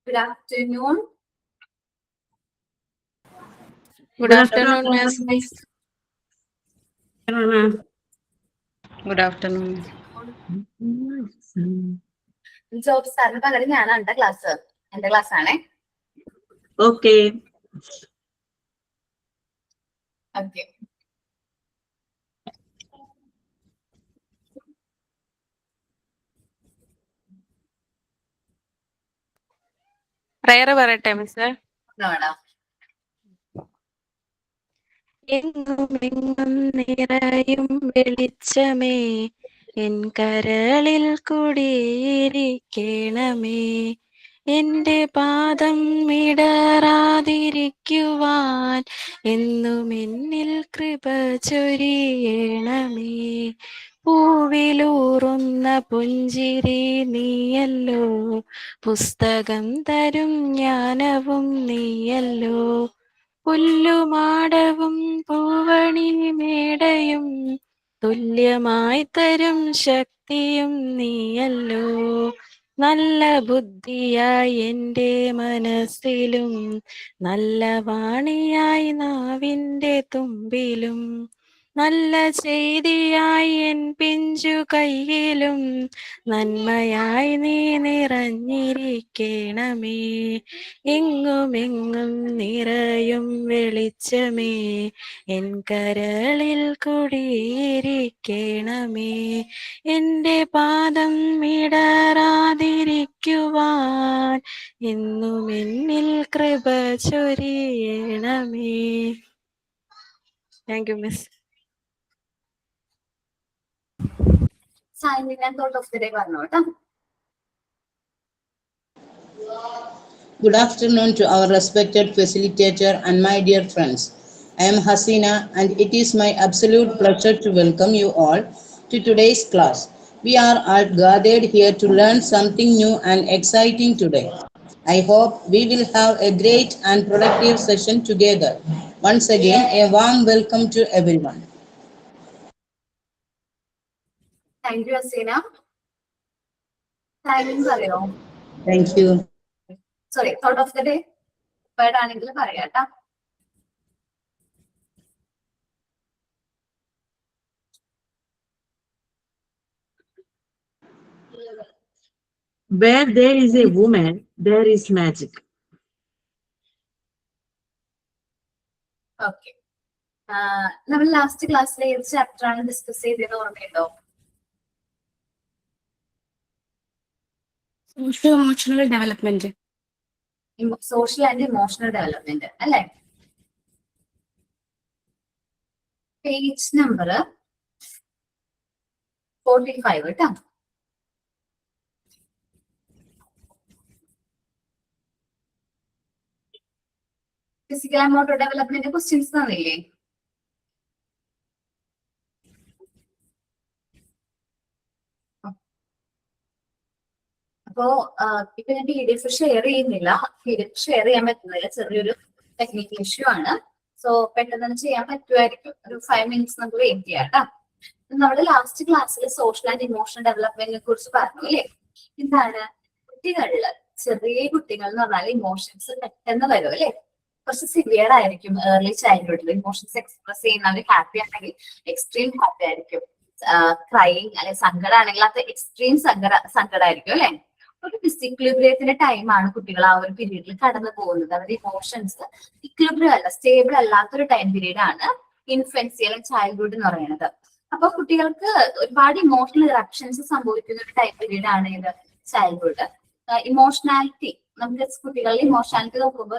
Good afternoon. Good afternoon, Miss. Good afternoon. Job സാറിന് പകരം ഞാനാണ് എന്റെ ക്ലാസ് ആണേ. Okay. ഓക്കെ. പ്രയർ പറയട്ടെ മിസ്. എങ്ങുമെങ്ങും നിറയും വെളിച്ചമേ, എൻ കരളിൽ കുടിയിരിക്കണമേ. എന്റെ പാദം ഇടറാതിരിക്കുവാൻ എന്നും എന്നിൽ കൃപ ചൊരിയണമേ. പൂവിലൂറുന്ന പുഞ്ചിരി നീയല്ലോ, പുസ്തകം തരും ജ്ഞാനവും നീയല്ലോ. പുല്ലുമാടവും പൂവണി മേടയും തുല്യമായി തരും ശക്തിയും നീയല്ലോ. നല്ല ബുദ്ധിയായി എൻ്റെ മനസ്സിലും, നല്ല വാണിയായി നാവിൻ്റെ തുമ്പിലും, നല്ല ചെയ്തിയായി എൻ പിഞ്ചു കയ്യിലും, നന്മയായി നീ നിറഞ്ഞിരിക്കണമേ. എങ്ങുമെങ്ങും നിറയും വെളിച്ചമേ, എൻ കരളിൽ കുടിയിരിക്കണമേ. എൻ്റെ പാദം ഇടറാതിരിക്കുവാൻ എന്നും എന്നിൽ കൃപ ചൊരിയണമേ. Thank you miss. Signing and thought of the day പറഞ്ഞു കേട്ടോ. Good afternoon to our respected facilitator and my dear friends. I am Hasina and it is my absolute pleasure to welcome you all to today's class. We are all gathered here to learn something new and exciting today. I hope we will have a great and productive session together. Once again, a warm welcome to everyone. Thank you Haseena. Signing പറയോ? Thank you. Sorry, thought of the day word ആണെങ്കിൽ പറയാട്ടോ. Where there is a woman, there is magic. Okay. നമ്മൾ last ക്ലാസ്സിലെ ഏത് chapter ആണ് discuss ചെയ്തത് ഓർമ്മയുണ്ടോ? Social emotional development. Social and emotional development അല്ലെ? പേജ് നമ്പർ 45 കേട്ടോ. Physical and motor development questions തന്നില്ലേ? അപ്പോ ഇപ്പൊ ഞാൻ PDF ഷെയർ ചെയ്യുന്നില്ല. PDF ഷെയർ ചെയ്യാൻ പറ്റുന്നില്ല, ചെറിയൊരു ടെക്നിക്കൽ ഇഷ്യൂ ആണ്. സോ പെട്ടെന്ന് തന്നെ ചെയ്യാൻ പറ്റുമായിരിക്കും. ഒരു 5 മിനിറ്റ്സ് നമുക്ക് വെയിറ്റ് ചെയ്യാം കേട്ടോ. നമ്മുടെ ലാസ്റ്റ് ക്ലാസ്സിൽ സോഷ്യൽ ആൻഡ് ഇമോഷണൽ ഡെവലപ്മെന്റിനെ കുറിച്ച് പറഞ്ഞു അല്ലേ? എന്താണ് കുട്ടികളില്, ചെറിയ കുട്ടികൾ എന്ന് പറഞ്ഞാൽ ഇമോഷൻസ് പെട്ടെന്ന് വരും അല്ലെ? കുറച്ച് സിവിയർ ആയിരിക്കും ഏർലി ചൈൽഡ്ഹുഡിൽ. ഇമോഷൻസ് എക്സ്പ്രസ് ചെയ്യുന്നവർ ഹാപ്പി ആണെങ്കിൽ എക്സ്ട്രീം ഹാപ്പി ആയിരിക്കും. ക്രൈയിങ് അല്ലെങ്കിൽ സങ്കടം ആണെങ്കിൽ അത് എക്സ്ട്രീം സങ്കടമായിരിക്കും അല്ലെ? ഒരു ഡിസിക്ലിബ്രിയത്തിന്റെ ടൈമാണ് കുട്ടികൾ ആ ഒരു പീരീഡിൽ കടന്നു പോകുന്നത്. അവരുടെ ഇമോഷൻസ് ഇക്ലിബ്രിയം അല്ല, സ്റ്റേബിൾ അല്ലാത്തൊരു ടൈം പീരീഡ് ആണ് ഇൻഫൻസി അല്ലെങ്കിൽ ചൈൽഡ്ഹുഡ് എന്ന് പറയുന്നത്. അപ്പൊ കുട്ടികൾക്ക് ഒരുപാട് ഇമോഷണൽ ഇറപ്ഷൻസ് സംഭവിക്കുന്ന ഒരു ടൈം പീരീഡ് ആണ് ഇത് ചൈൽഡ്ഹുഡ്. ഇമോഷണാലിറ്റി, നമുക്ക് കുട്ടികളുടെ ഇമോഷണാലിറ്റി നോക്കുമ്പോൾ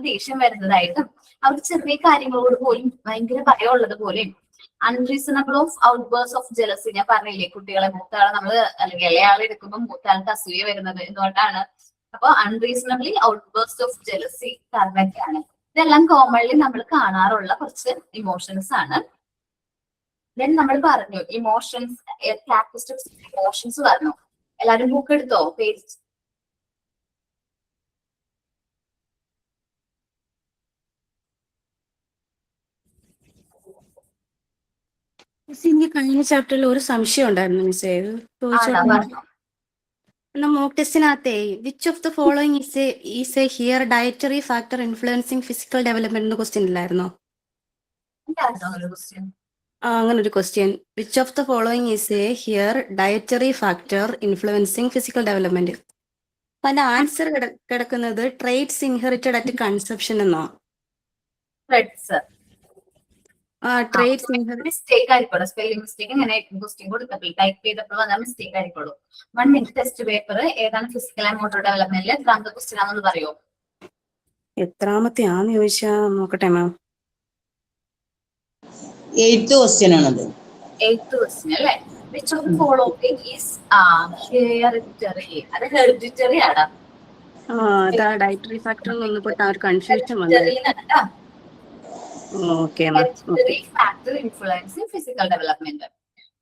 ദേഷ്യം വരുന്നതായിട്ടും അവർക്ക് ചെറിയ കാര്യങ്ങളോട് പോലും ഭയങ്കര ഭയമുള്ളത് പോലെയും unreasonable of outbursts of jealousy. ഞാൻ പറഞ്ഞില്ലേ, കുട്ടികളെ മൂത്താളെ നമ്മള് അല്ലെങ്കിൽ ഇളയാളെ എടുക്കുമ്പോൾ മൂത്താൾക്ക് അസൂയ വരുന്നത് എന്തുകൊണ്ടാണ്? അപ്പൊ അൺറീസണബിളി ഔട്ട്ബേഴ്സ് ഓഫ് ജലസി കാരണമൊക്കെയാണ്. ഇതെല്ലാം കോമൺലി നമ്മൾ കാണാറുള്ള കുറച്ച് ഇമോഷൻസ് ആണ്. ദെൻ നമ്മൾ പറഞ്ഞു ഇമോഷൻസ്, ക്യാരക്ടറിസ്റ്റിക്സ് ഇമോഷൻസ് പറഞ്ഞു. എല്ലാരും ബുക്ക് എടുത്തോ? പേജ് കഴിഞ്ഞ ചാപ്റ്ററിൽ ഒരു സംശയം ഉണ്ടായിരുന്നു മിസ്സേ, ചോദിച്ചോളൂ. എന്നാ മോക്ക് ടെസ്റ്റിനകത്തെ which of the following is a here dietary factor influencing physical development എന്ന ക്വസ്റ്റ്യൻ ഇല്ലായിരുന്നോ? എന്തായിരുന്നു ഒരു ക്വസ്റ്റ്യൻ? അങ്ങനെ ഒരു question. Which of the following is a here dietary factor influencing physical development. അപ്പൊ അതിന്റെ ആൻസർ കിടക്കുന്നത് ട്രേറ്റ്സ് ഇൻഹെറിറ്റഡ് അറ്റ് കൺസെപ്ഷൻ എന്നോ. ഫ്രെഡ്സ്. ട്രേറ്റ്സ് മിസ്റ്റേക്ക് ആയിക്കോളൂ, സ്പെല്ലിംഗ് മിസ്റ്റേക്ക് ഇങ്ങനെ ക്വസ്റ്റ്യൻ കൊടുത്തപ്പോൾ ടൈപ്പ് ചെയ്തപ്പോൾ വന്ന മിസ്റ്റേക്ക് ആയിക്കോളൂ. 1 മിനിറ്റ് ടെസ്റ്റ് പേപ്പർ ഏതാണ് ഫിസിക്കൽ ആൻഡ് മോട്ടോർ ഡെവലപ്മെന്റിൽ എത്രാമത്തെ ക്വസ്റ്റ്യൻ ആണെന്ന് പറയോ? എത്രാമത്തെ ആന്ന് ചോദിച്ചാ നോക്കട്ടെ മാം. 8th question ആണത്. 8th ക്വസ്റ്റ്യൻ അല്ലേ? Which of the following is hereditary. അത് ഹെറിഡിറ്ററി ആണ്. അതാ ഡയറ്ററി ഫാക്ടർ വന്നപ്പോ ഒരു കൺഫ്യൂഷൻ വന്നത്. ഹെറിഡിറ്ററി ആണ്. Okay ma'am. Hereditary factor influencing physical development.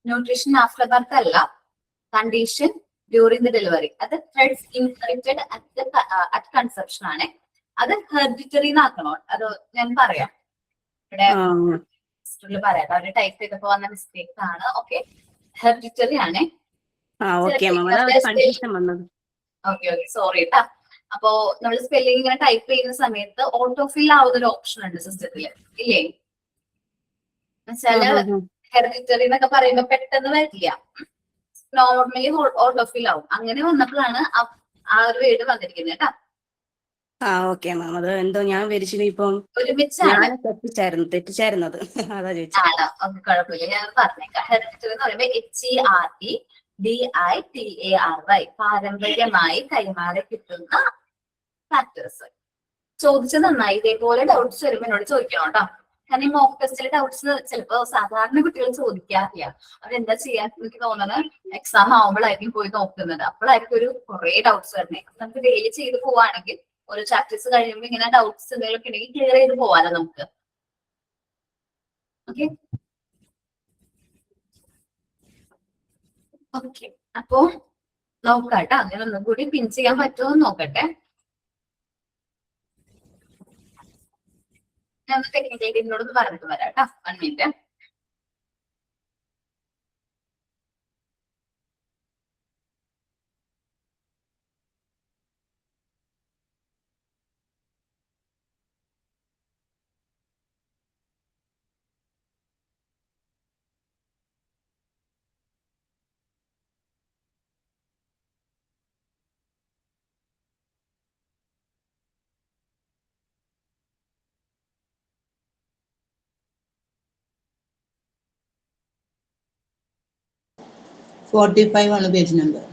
Nutrition after birth അല്ല, condition during the delivery. അത് threads inherited at conception ആണ്. അത് ഹെറിഡിറ്ററി എന്നാക്കണോ? അത് ഞാൻ പറയാം ഇവിടെ പറയാം. അവര് ടൈപ്പ് ചെയ്തപ്പോ വന്ന മിസ്റ്റേക്ക് ആണ്. ഓക്കെ, ഹെറിഡിറ്ററി ആണ്. ഓക്കെ മാം, അതാ കൺഫ്യൂഷൻ വന്നത്. ഓക്കെ സോറി കേട്ടാ. അപ്പോ നമ്മൾ സ്പെല്ലിംഗ് ഇങ്ങനെ ടൈപ്പ് ചെയ്യുന്ന സമയത്ത് ഓട്ടോഫിൽ ആവുന്ന ഒരു ഓപ്ഷൻ ഉണ്ട് സിസ്റ്റത്തില്, ഇല്ലേ? എന്നുവെച്ചാല് ഹെറിഡിറ്ററി എന്നൊക്കെ പറയുമ്പോ പെട്ടെന്ന് വരില്ല, നോർമലി ഓട്ടോഫിൽ ആവും. അങ്ങനെ വന്നപ്പോഴാണ് ആ ഒരു വേർഡ് വന്നിരിക്കുന്നത് കേട്ടാ. ഓക്കെ മാം, അത് എന്തോ ഞാൻ വരിച്ചില്ല, ഇപ്പം ഒരുമിച്ചാണ് തെറ്റിച്ചായിരുന്നത് അതാ ചോദിച്ചത്. ആണ്. ഓക്കെ, കുഴപ്പമില്ല, ഞാൻ പറഞ്ഞേക്കാം. ഹെറിഡിറ്ററി എന്ന് പറയുമ്പോൾ HEREDITARY, പാരമ്പര്യമായി കൈമാറി കിട്ടുന്ന ഫാക്ടേഴ്സ്. ചോദിച്ചത് നന്നായി. ഇതേപോലെ ഡൗട്ട്സ് വരുമ്പോൾ എന്നോട് ചോദിക്കണം കേട്ടോ. കാരണം ഈ മോക്ക് ടെസ്റ്റിലെ ഡൗട്ട്സ് ചിലപ്പോ സാധാരണ കുട്ടികൾ ചോദിക്കാറില്ല. അവരെന്താ ചെയ്യാൻ എനിക്ക് തോന്നുന്നത്, എക്സാം ആവുമ്പോഴായിരിക്കും പോയി നോക്കുന്നത്. അപ്പോഴായിരിക്കും ഒരു കുറെ ഡൗട്ട്സ് വരുന്നത്. നമുക്ക് ഡെയിലി ചെയ്ത് പോവാണെങ്കിൽ ഓരോ ചാപ്റ്റേഴ്സ് കഴിയുമ്പോൾ ഇങ്ങനെ ഡൗട്ട്സ് എന്തെങ്കിലും ഉണ്ടെങ്കിൽ ക്ലിയർ ചെയ്ത് പോവാലോ നമുക്ക്. ഓക്കെ ഓക്കെ അപ്പോ നോക്കാട്ടോ. അങ്ങനെ ഒന്നും കൂടി പിൻ ചെയ്യാൻ പറ്റുമോ എന്ന് നോക്കട്ടെ. ഞാൻ ടെക്നിക്കൽ ടീമിനോടൊന്ന് പറഞ്ഞിട്ട് വരാം കേട്ടോ. 1 മിനിറ്റ്. Forty-five ആണ് പേജ് നമ്പർ.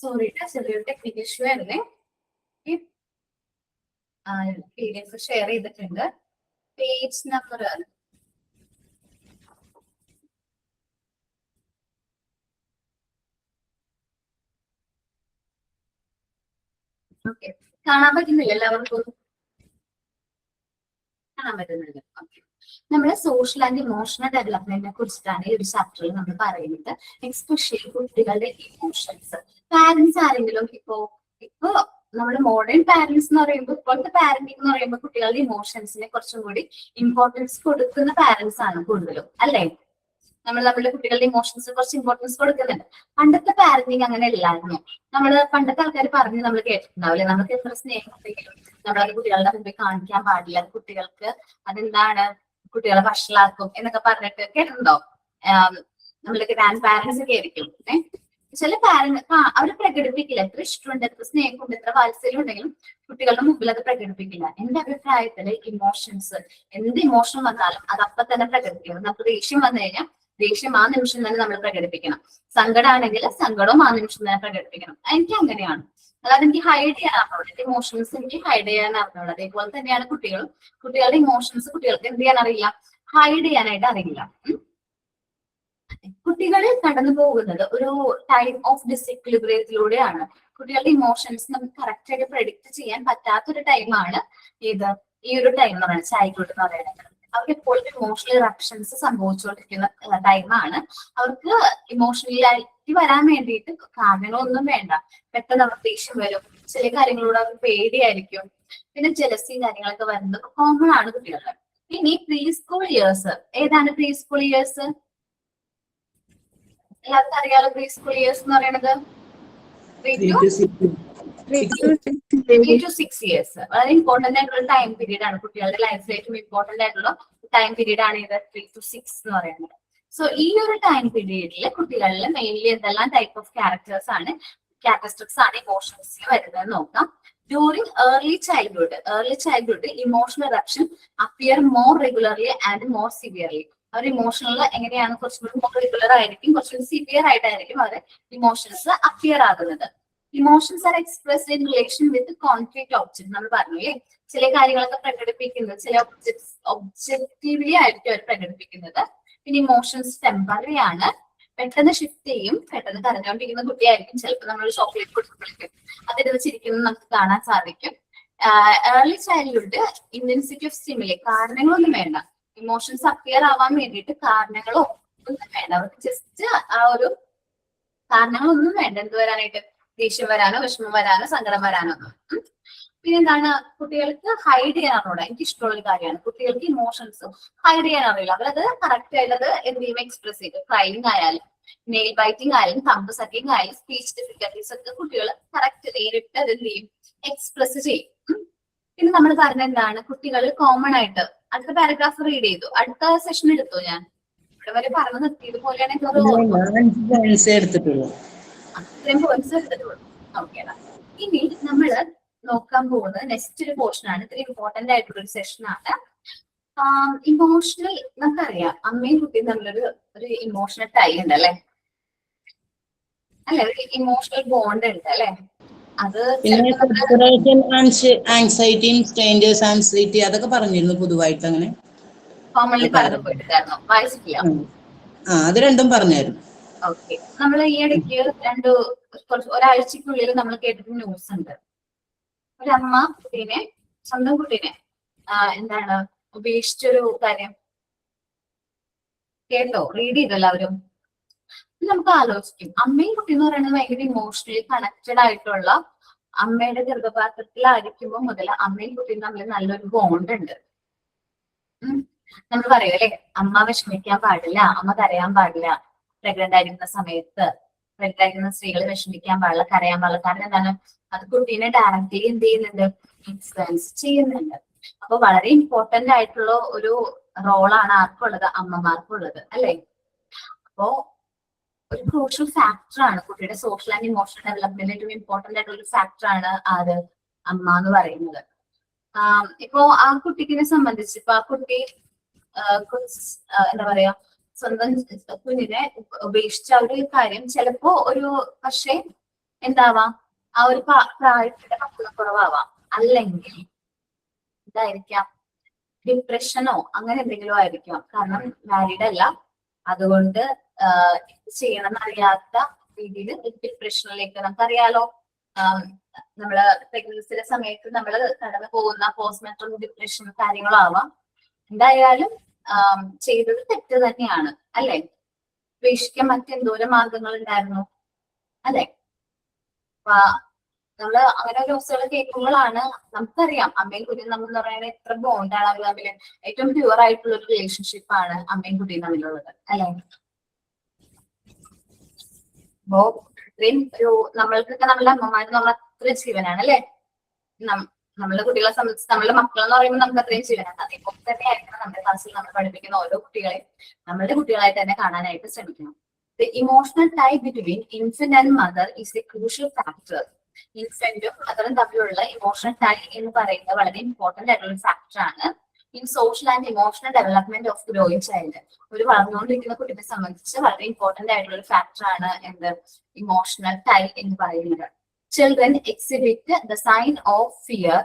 സോറി ചെറിയൊരു ടെക്നിക്കൽ ഇഷ്യൂ ആയിരുന്നേ. PDF ഷെയർ ചെയ്തിട്ടുണ്ട്. പേജ് നമ്പർ ഓക്കെ, കാണാൻ പറ്റുന്നില്ല എല്ലാവർക്കും? കാണാൻ പറ്റുന്നുണ്ട്. ഓക്കെ, നമ്മള് സോഷ്യൽ ആൻഡ് ഇമോഷണൽ ഡെവലപ്മെന്റിനെ കുറിച്ചിട്ടാണ് ഈ ഒരു ചാപ്റ്ററിൽ നമ്മൾ പറയുന്നത്. എക്സ്പെഷ്യലി കുട്ടികളുടെ ഇമോഷൻസ്. പാരന്റ്സ് ആരെങ്കിലും ഇപ്പോ നമ്മുടെ മോഡേൺ പാരന്റ്സ് എന്ന് പറയുമ്പോൾ, ഇപ്പോഴത്തെ പാരന്റിംഗ് എന്ന് പറയുമ്പോൾ കുട്ടികളുടെ ഇമോഷൻസിനെ കുറച്ചും കൂടി ഇമ്പോർട്ടൻസ് കൊടുക്കുന്ന പാരന്റ്സ് ആണ് കൂടുതലും, അല്ലേ? നമ്മളുടെ കുട്ടികളുടെ ഇമോഷൻസ് കുറച്ച് ഇമ്പോർട്ടൻസ് കൊടുക്കുന്നുണ്ട്. പണ്ടത്തെ പാരന്റിങ് അങ്ങനെ ഇല്ലായിരുന്നു. പണ്ടത്തെ ആൾക്കാർ പറഞ്ഞ് നമ്മൾ കേട്ടിട്ടുണ്ടാവില്ലേ, നമുക്ക് എത്ര സ്നേഹം ഉണ്ടെങ്കിലും നമ്മളത് കുട്ടികളുടെ മുമ്പിൽ കാണിക്കാൻ പാടില്ല, കുട്ടികൾക്ക് അതെന്താണ് കുട്ടികളെ വഷളാക്കും എന്നൊക്കെ പറഞ്ഞിട്ട് കേട്ടിട്ടുണ്ടോ? നമ്മളുടെ ഗ്രാൻഡ് പാരന്റ്സ് ഒക്കെ ആയിരിക്കും. ചില പാരന്റ് അവർ പ്രകടിപ്പിക്കില്ല. എത്ര ഇഷ്ടമുണ്ട്, എത്ര സ്നേഹമുണ്ട്, എത്ര വാത്സല്യം ഉണ്ടെങ്കിലും കുട്ടികളുടെ മുമ്പിൽ അത് പ്രകടിപ്പിക്കില്ല. എന്റെ അഭിപ്രായത്തില് ഇമോഷൻസ്, എന്ത് ഇമോഷൻ വന്നാലും അത് അപ്പൊ തന്നെ പ്രകടിപ്പിക്കണം. നമുക്ക് ദേഷ്യം വന്നു കഴിഞ്ഞാൽ ദേഷ്യം ആ നിമിഷം തന്നെ നമ്മൾ പ്രകടിപ്പിക്കണം. സങ്കടമാണെങ്കിൽ സങ്കടവും ആ നിമിഷം തന്നെ പ്രകടിപ്പിക്കണം. എനിക്ക് അങ്ങനെയാണ്. അതായത് എനിക്ക് ഹൈഡ് ചെയ്യാൻ അറിഞ്ഞോളൂ. എന്റെ ഇമോഷൻസ് എനിക്ക് ഹൈഡ് ചെയ്യാൻ അറിഞ്ഞോളൂ. അതേപോലെ തന്നെയാണ് കുട്ടികളുടെ ഇമോഷൻസ് കുട്ടികൾക്ക് എന്ത് ചെയ്യാൻ അറിയില്ല, ഹൈഡ് ചെയ്യാനായിട്ട് അറിയില്ല. കുട്ടികൾ കടന്നു പോകുന്നത് ഒരു ടൈം ഓഫ് ഡിസിക്ലിബ്രിയത്തിലൂടെയാണ്. കുട്ടികളുടെ ഇമോഷൻസ് നമുക്ക് കറക്റ്റ് ആയിട്ട് പ്രെഡിക്റ്റ് ചെയ്യാൻ പറ്റാത്തൊരു ടൈമാണ് ഈ ഒരു ടൈം എന്ന് പറയുന്നത്, ചൈൽഡ്ഹുഡ് എന്ന് പറയുന്നത്. അവർക്ക് എപ്പോഴും ഇമോഷണൽ ഇറപ്ഷൻസ് സംഭവിച്ചുകൊണ്ടിരിക്കുന്ന ടൈമാണ്. അവർക്ക് ഇമോഷണലായിട്ട് വരാൻ വേണ്ടിയിട്ട് കാരണങ്ങളൊന്നും വേണ്ട. പെട്ടെന്ന് അവർക്ക് ദേഷ്യം വരും, ചില കാര്യങ്ങളോട് അവർക്ക് പേടിയായിരിക്കും, പിന്നെ ജലസി കാര്യങ്ങളൊക്കെ വരുന്നത് കോമൺ ആണ് കുട്ടികളുടെ. ഇനി പ്രീ സ്കൂൾ ഇയേഴ്സ്. ഏതാണ് പ്രീ സ്കൂൾ ഇയേഴ്സ്? എല്ലാവർക്കും അറിയാലോ പ്രീ സ്കൂൾ ഇയേഴ്സ് എന്ന് പറയുന്നത് 3 to 6 years. വളരെ ഇമ്പോർട്ടന്റ് ആയിട്ടുള്ള ടൈം പീരീഡ് ആണ്. കുട്ടികളുടെ ലൈഫിൽ ഏറ്റവും ഇമ്പോർട്ടന്റ് ആയിട്ടുള്ള ടൈം പീരീഡ് ആണ് ഇത് 3 to 6 എന്ന് പറയുന്നത്. സോ ഈ ഒരു ടൈം പീരീഡിൽ കുട്ടികളിൽ മെയിൻലി എന്തെല്ലാം ടൈപ്പ് ഓഫ് ക്യാരക്ടറിസ്റ്റിക്സ് ആണ് ഇമോഷൻസിൽ വരുന്നത് നോക്കാം. During early childhood emotional eruption appear more regularly and more severely. അവർ ഇമോഷണൽ എങ്ങനെയാണ് കുറച്ചുകൂടി മോർ റെഗുലർ ആയിരിക്കും, കുറച്ചുകൂടി സിവിയർ ആയിട്ടായിരിക്കും അവർ ഇമോഷൻസ് അപ്പിയർ ആകുന്നത്. Emotions are expressed in relation with concrete object. നമ്മൾ പറഞ്ഞില്ലേ, ചില കാര്യങ്ങളൊക്കെ പ്രകടിപ്പിക്കുന്നത് ചില ഒബ്ജക്റ്റീവ്ലി ആയിരിക്കും അവർ പ്രകടിപ്പിക്കുന്നത്. പിന്നെ ഇമോഷൻസ് ടെമ്പററി ആണ്, പെട്ടെന്ന് ഷിഫ്റ്റ് ചെയ്യും. പെട്ടെന്ന് കരഞ്ഞുകൊണ്ടിരിക്കുന്ന കുട്ടിയായിരിക്കും ചിലപ്പോൾ നമ്മൾ ചോക്ലേറ്റ് കൊടുക്കുമ്പോഴേക്കും അതിരുന്ന് ചിരിക്കുന്നത് നമുക്ക് കാണാൻ സാധിക്കും. Early childhood intensity of stimuli. കാരണങ്ങളൊന്നും വേണ്ട, ഇമോഷൻസ് അപ്പിയർ ആവാൻ വേണ്ടിയിട്ട് കാരണങ്ങളോ ഒന്നും വേണ്ട. അവർക്ക് ജസ്റ്റ് ആ ഒരു കാരണങ്ങളൊന്നും വേണ്ട എന്ത് വരാനായിട്ട്, ദേഷ്യം വരാനോ വിഷമം വരാനോ സങ്കടം വരാനോ ഒന്നും. പിന്നെന്താണ്, കുട്ടികൾക്ക് ഹൈഡ് ചെയ്യാൻ അറിഞ്ഞൂടാ. എനിക്ക് ഇഷ്ടമുള്ള ഒരു കാര്യമാണ്. കുട്ടികൾക്ക് ഇമോഷൻസ് ഹൈഡ് ചെയ്യാൻ അറിയില്ല. അവരത് കറക്റ്റ് ആയിട്ട് അത് എന്ത് ചെയ്യും, എക്സ്പ്രസ് ചെയ്യും. ക്രൈവിംഗ് ആയാലും നെയിൽ ബൈറ്റിംഗ് ആയാലും തമ്പ് സക്കിംഗ് ആയാലും സ്പീച്ച് ഡിഫിക്കൽട്ടീസ് ഒക്കെ കുട്ടികൾ കറക്റ്റ് നേരിട്ട് അത് എന്ത് ചെയ്യും, എക്സ്പ്രസ് ചെയ്യും. പിന്നെ നമ്മൾ പറഞ്ഞ എന്താണ്, കുട്ടികൾ കോമൺ ആയിട്ട് അടുത്ത പാരഗ്രാഫ് റീഡ് ചെയ്തു, അടുത്ത സെഷൻ എടുത്തു. ഞാൻ ഇവിടെ വരെ പറഞ്ഞു നിർത്തിയത് പോലെയാണ് അത്രയും പോയിന്റ്സ് എടുത്തിട്ടുള്ളൂ. ഓക്കെ, ഇനി നമ്മൾ നോക്കാൻ പോകുന്നത് നെക്സ്റ്റ് ഒരു പോർഷൻ ആണ്. ഇത്ര ഇമ്പോർട്ടന്റ് ആയിട്ടുള്ള ഒരു സെഷൻ ആണ്. ഇമോഷണൽ. നമുക്കറിയാം അമ്മയും കുട്ടിയും തമ്മിലൊരു ഇമോഷണൽ ടൈ ഉണ്ട് അല്ലെ, ഒരു ഇമോഷണൽ ബോണ്ട് ഉണ്ട് അല്ലെ. അത് ആൻസൈറ്റി അതൊക്കെ പറഞ്ഞിരുന്നു പൊതുവായിട്ട്. അങ്ങനെ കോമൺലി പറഞ്ഞു പോയിട്ടുണ്ടായിരുന്നു, വായിച്ചിട്ടില്ല. അത് രണ്ടും പറഞ്ഞായിരുന്നു. ഓക്കെ, നമ്മൾ ഈ ഇടയ്ക്ക് ഒരാഴ്ചക്കുള്ളിൽ നമ്മൾ കേട്ടിട്ട് ന്യൂസ് ഉണ്ട്. ഒരമ്മ സ്വന്തം കുട്ടീനെ എന്താണ് ഉപേക്ഷിച്ചൊരു കാര്യം കേട്ടോ, റീഡ് ചെയ്തല്ലോ എല്ലാവരും. നമുക്ക് ആലോചിക്കും, അമ്മയും കുട്ടി എന്ന് പറയുന്നത് ഭയങ്കര ഇമോഷണലി കണക്റ്റഡ് ആയിട്ടുള്ള, അമ്മയുടെ ഗർഭപാത്രത്തിലായിരിക്കുമ്പോൾ മുതൽ അമ്മയും കുട്ടിയും തമ്മിൽ നല്ലൊരു ബോണ്ട് ഉണ്ട്. നമ്മൾ പറയും അല്ലെ, അമ്മ വിഷമിക്കാൻ പാടില്ല, അമ്മ കരയാൻ പാടില്ല. പ്രഗ്നന്റ് ആയിരിക്കുന്ന സമയത്ത് പ്രഗ്നന്റ് ആയിരിക്കുന്ന സ്ത്രീകൾ വിഷമിക്കാൻ പാടില്ല, കരയാൻ പാടില്ല. കാരണം എന്താണ്, അത് കുട്ടീനെ ഡയറക്റ്റ്ലി എന്ത് ചെയ്യുന്നുണ്ട്, ഇൻഫ്ലുവൻസ് ചെയ്യുന്നുണ്ട്. അപ്പൊ വളരെ ഇമ്പോർട്ടന്റ് ആയിട്ടുള്ള ഒരു റോളാണ് ആർക്കുള്ളത്, അമ്മമാർക്കുള്ളത് അല്ലെ. അപ്പോ ഒരു ക്രൂഷ്യൽ ഫാക്ടർ ആണ് കുട്ടിയുടെ സോഷ്യൽ ആൻഡ് ഇമോഷണൽ ഡെവലപ്മെന്റിൽ ഏറ്റവും ഇമ്പോർട്ടന്റ് ആയിട്ടുള്ള ഒരു ഫാക്ടർ ആണ് ആര്, അമ്മ എന്ന് പറയുന്നത്. ഇപ്പോ ആ കുട്ടിക്കിനെ സംബന്ധിച്ച് ഇപ്പൊ ആ കുട്ടി എന്താ പറയാ, സ്വന്തം കുഞ്ഞിനെ ഉപേക്ഷിച്ച ഒരു കാര്യം ചിലപ്പോ പക്ഷേ എന്താവാം, ആ ഒരു പ്രായത്തിന്റെ പക്വതക്കുറവാവാം, അല്ലെങ്കിൽ എന്തായിരിക്കാം, ഡിപ്രഷനോ അങ്ങനെ എന്തെങ്കിലും ആയിരിക്കാം. കാരണം മാരീഡ് അല്ല, അതുകൊണ്ട് ചെയ്യണമെന്ന് അറിയാത്ത രീതിയിൽ ഡിപ്രഷനിലേക്ക്, നമുക്കറിയാലോ നമ്മള് പ്രഗ്നൻസിയുടെ സമയത്ത് നമ്മൾ കടന്നു പോകുന്ന പോസ്റ്റ് മെട്രൽ ഡിപ്രഷൻ കാര്യങ്ങളാവാം. എന്തായാലും ചെയ്തത് തെറ്റ് തന്നെയാണ് അല്ലെ. ഉപേക്ഷിക്കാൻ മറ്റെന്തോരം മാർഗങ്ങൾ ഉണ്ടായിരുന്നു അല്ലെ. അപ്പൊ നമ്മള് അങ്ങനെ ന്യൂസുകൾ കേൾക്കുമ്പോഴാണ് നമുക്കറിയാം അമ്മയും കുട്ടിയും നമ്മൾ പറയുന്നത് എത്ര ബോണ്ടാണ് അവർ തമ്മിൽ. ഏറ്റവും പ്യുവർ ആയിട്ടുള്ള ഒരു റിലേഷൻഷിപ്പ് ആണ് അമ്മയും കുട്ടിയും തമ്മിലുള്ളത് അല്ലെ. അപ്പോ ഇത്രയും ഒരു നമ്മൾക്കൊക്കെ നമ്മളുടെ അമ്മമാര് നമ്മൾ അത്ര ജീവനാണ് അല്ലെ. നമ്മളുടെ കുട്ടികളെ സംബന്ധിച്ച് നമ്മളുടെ മക്കൾ എന്ന് പറയുമ്പോൾ നമുക്ക് അത്രയും ജീവനാണ്. അതേപോലെ തന്നെ ആയിരിക്കണം നമ്മുടെ ക്ലാസ്സിൽ നമ്മൾ പഠിപ്പിക്കുന്ന ഓരോ കുട്ടികളെയും നമ്മളുടെ കുട്ടികളായിട്ട് തന്നെ കാണാനായിട്ട് ശ്രമിക്കണം. The emotional tie between infant and mother is a crucial factor. ഇൻഫന്റും മദറും തമ്മിലുള്ള ഇമോഷണൽ ടൈ എന്ന് പറയുന്നത് വളരെ ഇമ്പോർട്ടന്റ് ആയിട്ടുള്ള ഒരു ഫാക്ടർ ആണ് in social and emotional development of growing child. ഒരു വളർന്നുകൊണ്ടിരിക്കുന്ന കുട്ടിയെ സംബന്ധിച്ച് വളരെ ഇമ്പോർട്ടന്റ് ആയിട്ടുള്ള ഒരു ഫാക്ടർ ആണ് എന്ത്, ഇമോഷണൽ ടൈ എന്ന് പറയുന്നത്. Children exhibit the sign of fear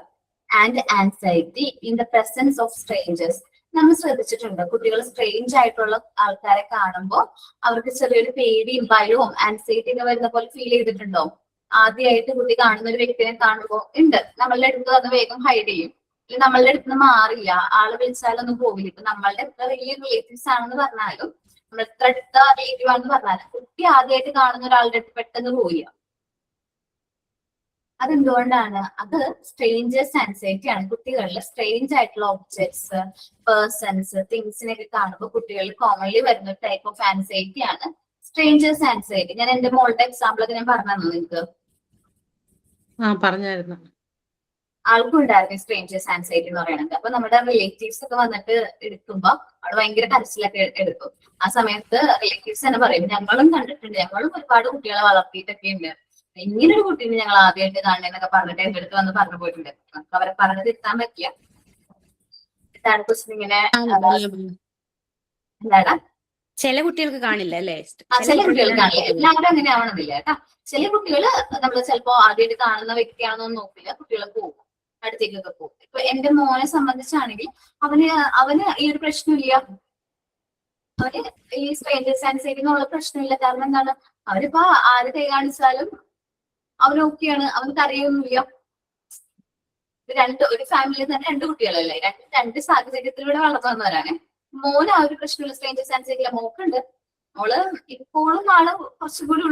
and anxiety in the presence of strangers. നമ്മൾ ശ്രദ്ധിച്ചിട്ടുണ്ട്, കുട്ടികൾ സ്ട്രേഞ്ച് ആയിട്ടുള്ള ആൾക്കാരെ കാണുമ്പോൾ അവർക്ക് ചെറിയൊരു പേടിയും ഭയവും ആൻസൈറ്റി ഒക്കെ വരുന്ന പോലെ ഫീൽ ചെയ്തിട്ടുണ്ടോ? ആദ്യമായിട്ട് കുട്ടി കാണുന്ന ഒരു വ്യക്തിനെ കാണുമ്പോൾ ഉണ്ട്, നമ്മളുടെ അടുത്ത് അത് വേഗം ഹൈഡ് ചെയ്യും, അല്ലെങ്കിൽ നമ്മളുടെ അടുത്ത് നിന്ന് മാറില്ല, ആള് വിളിച്ചാലൊന്നും പോവില്ല. ഇപ്പൊ നമ്മളുടെ എത്ര വലിയ റിലേറ്റീവ്സ് ആണെന്ന് പറഞ്ഞാലും, നമ്മൾ എത്ര അടുത്ത റിലേറ്റീവ് ആണെന്ന് പറഞ്ഞാലും കുട്ടി ആദ്യമായിട്ട് കാണുന്ന ഒരാളുടെ അടുത്ത് പെട്ടെന്ന് പോവില്ല. അതെന്തുകൊണ്ടാണ്? അത് സ്ട്രേഞ്ചേഴ്സ് ആൻസൈറ്റി ആണ്. കുട്ടികളിൽ സ്ട്രേഞ്ച് ആയിട്ടുള്ള ഒബ്ജക്ട്സ്, പേഴ്സൺസ്, തിങ്സിനെയൊക്കെ കാണുമ്പോൾ കുട്ടികളിൽ കോമൺലി വരുന്ന ഒരു ടൈപ്പ് ഓഫ് ആൻസൈറ്റി ആണ് സ്ട്രേഞ്ചേഴ്സ് ആൻസൈറ്റി. ഞാൻ എന്റെ മോളുടെ എക്സാമ്പിൾ ഒക്കെ ഞാൻ പറഞ്ഞു നിങ്ങൾക്ക്. പറഞ്ഞായിരുന്നു. ആൾക്കും ഉണ്ടായിരുന്നു സ്ട്രേഞ്ചേഴ്സ് ആൻസൈറ്റി എന്ന് പറയുന്നത്. അപ്പൊ നമ്മുടെ റിലേറ്റീവ്സ് ഒക്കെ വന്നിട്ട് എടുക്കുമ്പോ അവള് ഭയങ്കര കരച്ചിലൊക്കെ എടുക്കും. ആ സമയത്ത് റിലേറ്റീവ്സ് തന്നെ പറയും, ഞങ്ങളും കണ്ടിട്ടുണ്ട്, ഞങ്ങളും ഒരുപാട് കുട്ടികളെ വളർത്തിയിട്ടൊക്കെ ഉണ്ട്, ഇങ്ങനൊരു കുട്ടീനെ ഞങ്ങൾ ആദ്യമായിട്ട് കാണുന്നൊക്കെ പറഞ്ഞിട്ട് എന്റെ അടുത്ത് വന്ന് പറഞ്ഞു പോയിട്ടുണ്ട്. നമുക്ക് അവരെ പറഞ്ഞത് എത്താൻ പറ്റില്ല. ഇതാണ് ക്വസ്റ്റ്യൻ. ഇങ്ങനെ എന്താടാ, ചില കുട്ടികൾക്ക് കാണില്ല അല്ലെ? ചില കുട്ടികൾക്ക് കാണില്ല, എല്ലാവരും അങ്ങനെ ആവണമെന്നില്ല കേട്ടാ. ചില കുട്ടികള് നമ്മൾ ചിലപ്പോ ആദ്യമായിട്ട് കാണുന്ന വ്യക്തിയാണെന്നൊന്നും നോക്കില്ല, കുട്ടികളെ പോകും, അടുത്തേക്കൊക്കെ പോകും. ഇപ്പൊ എന്റെ മോനെ സംബന്ധിച്ചാണെങ്കിൽ അവന് ഈ ഒരു പ്രശ്നമില്ല, അവന് ഈ സ്ട്രേഞ്ചേഴ്സ് ആൻസൈറ്റി എന്നുള്ള പ്രശ്നമില്ല. കാരണം എന്താണ്, അവരിപ്പോ ആര് കൈ കാണിച്ചാലും അവൻ ഓക്കെയാണ്, അവനക്ക് അറിയൊന്നുമില്ല. ഒരു ഫാമിലിയിൽ തന്നെ രണ്ട് കുട്ടികളല്ലേ, രണ്ട് സാഹചര്യത്തിലൂടെ വളർന്നു വന്നവരാണ്. മോന് ആ ഒരു പ്രശ്നമില്ല, സ്ട്രേഞ്ചേഴ്സ് ആൻസൈറ്റി. മോക്കുണ്ട്, മോള് ഇപ്പോഴും ആള് കുറച്ചുകൂടി